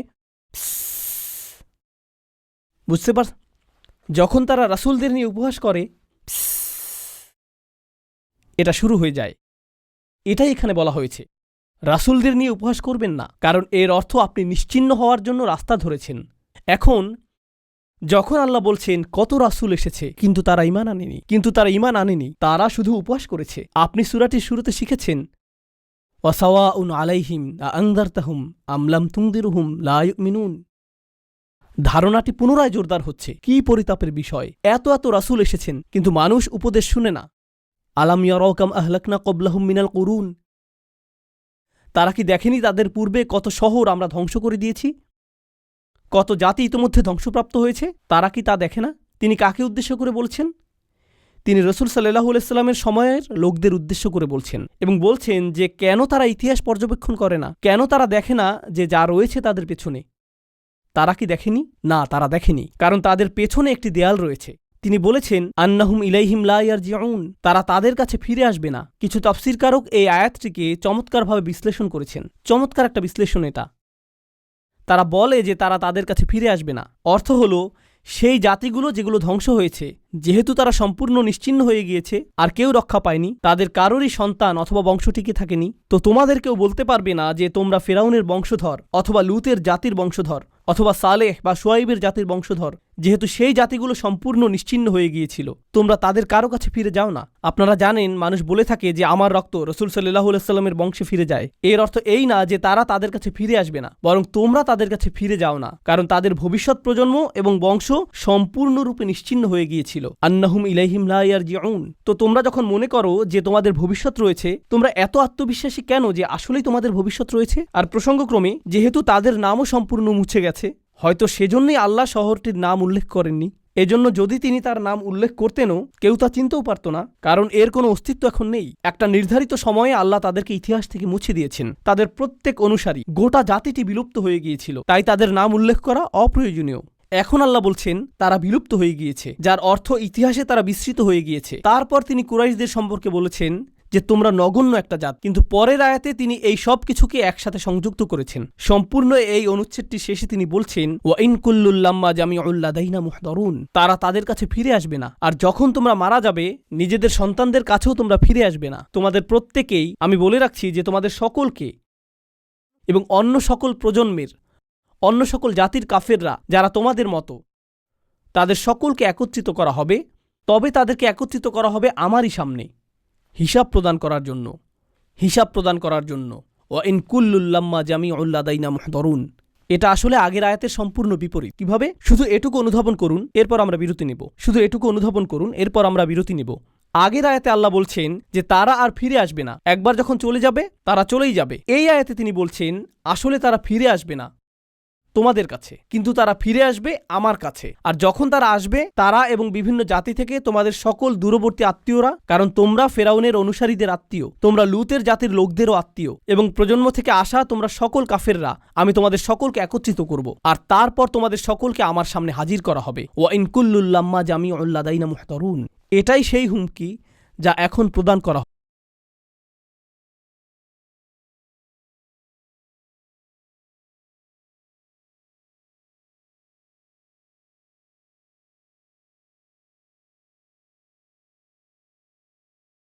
বুঝতে পার, যখন তারা রাসূলদের নিয়ে উপহাস করে এটা শুরু হয়ে যায়। এটাই এখানে বলা হয়েছে, রাসূলদের নিয়ে উপহাস করবেন না, কারণ এর অর্থ আপনি নিশ্চিহ্ন হওয়ার জন্য রাস্তা ধরেছেন। এখন যখন আল্লাহ বলছেন কত রাসূল এসেছে কিন্তু তারা ঈমান আনেনি, তারা শুধু উপহাস করেছে। আপনি সূরাটির শুরুতে শিখেছেন ওয়াসাওয়াউন আলাইহিম আনযারতাহুম আম লাম তুনদিরহুম লা ইউমিনুন। ধারণাটি পুনরায় জোরদার হচ্ছে। কি পরিতাপের বিষয়। এত রাসূল এসেছেন কিন্তু মানুষ উপদেশ শুনে না। আলাম ইয়ারাউ কাম আহলাকনা ক্বাবলাহুম মিনাল কুরুন, তারা কি দেখেনি তাদের পূর্বে কত শহর আমরা ধ্বংস করে দিয়েছি, কত জাতি ইতোমধ্যে ধ্বংসপ্রাপ্ত হয়েছে? তারা কি তা দেখে না? তিনি কাকে উদ্দেশ্য করে বলছেন? তিনি রসুল সাল্লাল্লাহু আলাইহি সাল্লামের সময়ের লোকদের উদ্দেশ্য করে বলছেন এবং বলছেন যে কেন তারা ইতিহাস পর্যবেক্ষণ করে না, কেন তারা দেখে না যে যা রয়েছে তাদের পেছনে। তারা কি দেখেনি? না, তারা দেখেনি, কারণ তাদের পেছনে একটি দেয়াল রয়েছে। তিনি বলেছেন আন্নাহুম ইলাইহিম লা ইয়ারজিউন, তারা তাদের কাছে ফিরে আসবে না। কিছু তাফসীরকারক এই আয়াতটিকে চমৎকারভাবে বিশ্লেষণ করেছেন। চমৎকার একটা বিশ্লেষণ এটা। তারা বলে যে তারা তাদের কাছে ফিরে আসবে না, অর্থ হলো সেই জাতিগুলো যেগুলো ধ্বংস হয়েছে, যেহেতু তারা সম্পূর্ণ নিশ্চিহ্ন হয়ে গিয়েছে আর কেউ রক্ষা পায়নি, তাদের কারোরই সন্তান অথবা বংশ টিকে থাকেনি, তো তোমাদের কেউ বলতে পারবে না যে তোমরা ফেরাউনের বংশধর অথবা লুতের জাতির বংশধর অথবা সালেহ বা শুয়াইবের জাতির বংশধর, যেহেতু সেই জাতিগুলো সম্পূর্ণ নিশ্চিহ্ন হয়ে গিয়েছিল, তোমরা তাদের কারো কাছে ফিরে যাও না। আপনারা জানেন, মানুষ বলে থাকে যে আমার রক্ত রসুল সাল্লাল্লাহু আলাইহি সাল্লামের বংশে ফিরে যায়। এর অর্থ এই না যে তারা তাদের কাছে ফিরে আসবে না, বরং তোমরা তাদের কাছে ফিরে যাও না, কারণ তাদের ভবিষ্যৎ প্রজন্ম এবং বংশ সম্পূর্ণরূপে নিশ্চিহ্ন হয়ে গিয়েছিল। আন্নাহুম ইলাইহিম লা ইয়ারজিউন। তো তোমরা যখন মনে করো যে তোমাদের ভবিষ্যৎ রয়েছে, তোমরা এত আত্মবিশ্বাসী কেন যে আসলেই তোমাদের ভবিষ্যৎ রয়েছে? আর প্রসঙ্গক্রমে যেহেতু তাদের নামও সম্পূর্ণ মুছে গেছে, হয়তো সেজন্যই আল্লাহ শহরটির নাম উল্লেখ করেননি। এজন্য যদি তিনি তার নাম উল্লেখ করতেনও কেউ তা চিনতেও পারত না, কারণ এর কোনো অস্তিত্ব এখন নেই। একটা নির্ধারিত সময়ে আল্লাহ তাদেরকে ইতিহাস থেকে মুছে দিয়েছেন। তাদের প্রত্যেক অনুসারী, গোটা জাতিটি বিলুপ্ত হয়ে গিয়েছিল, তাই তাদের নাম উল্লেখ করা অপ্রয়োজনীয়। এখন আল্লাহ বলছেন তারা বিলুপ্ত হয়ে গিয়েছে, যার অর্থ ইতিহাসে তারা বিস্মৃত হয়ে গিয়েছে। তারপর তিনি কুরাইশদের সম্পর্কে বলেছেন যে তোমরা নগণ্য একটা জাত, কিন্তু পরের আয়াতে তিনি এই সব কিছুকে একসাথে সংযুক্ত করেছেন। সম্পূর্ণ এই অনুচ্ছেদটি শেষে তিনি বলছেন ওয়া ইন কুল্লুল লাম্মা জামিউল লাদাইনা মুহদারুন, তারা তাদের কাছে ফিরে আসবে না। আর যখন তোমরা মারা যাবে, নিজেদের সন্তানদের কাছেও তোমরা ফিরে আসবে না। তোমাদের প্রত্যেকেই, আমি বলে রাখছি যে তোমাদের সকলকে এবং অন্য সকল প্রজন্মের, অন্য সকল জাতির কাফেররা যারা তোমাদের মতো, তাদের সকলকে একত্রিত করা হবে। তবে তাদেরকে একত্রিত করা হবে আমারই সামনে হিসাব প্রদান করার জন্য, হিসাব প্রদান করার জন্য। ওয়া ইন কুল্লুল লাম্মা জামিউল লাদাইনা মুহদারুন, এটা আসলে আগের আয়াতের সম্পূর্ণ বিপরীত। কিভাবে? শুধু এটুকু অনুধাবন করুন, এরপর আমরা বিরতি নেব। শুধু এটুকু অনুধাবন করুন, এরপর আমরা বিরতি নেব। আগের আয়াতে আল্লাহ বলছেন যে তারা আর ফিরে আসবে না, একবার যখন চলে যাবে তারা চলেই যাবে। এই আয়াতে তিনি বলছেন আসলে তারা ফিরে আসবে না তোমাদের কাছে, কিন্তু তারা ফিরে আসবে আমার কাছে। আর যখন তারা আসবে, তারা এবং বিভিন্ন জাতি থেকে তোমাদের সকল দূরবর্তী আত্মীয়রা, কারণ তোমরা ফেরাউনের অনুসারীদের আত্মীয়, তোমরা লুতের জাতির লোকদেরও আত্মীয়, এবং প্রজন্ম থেকে আসা তোমরা সকল কাফেররা, আমি তোমাদের সকলকে একত্রিত করব, আর তারপর তোমাদের সকলকে আমার সামনে হাজির করা হবে। ওয়া ইন কুল্লুল লাম্মা জামিউল লাদাইনা মুহদারুন, এটাই সেই হুমকি যা এখন প্রদান করা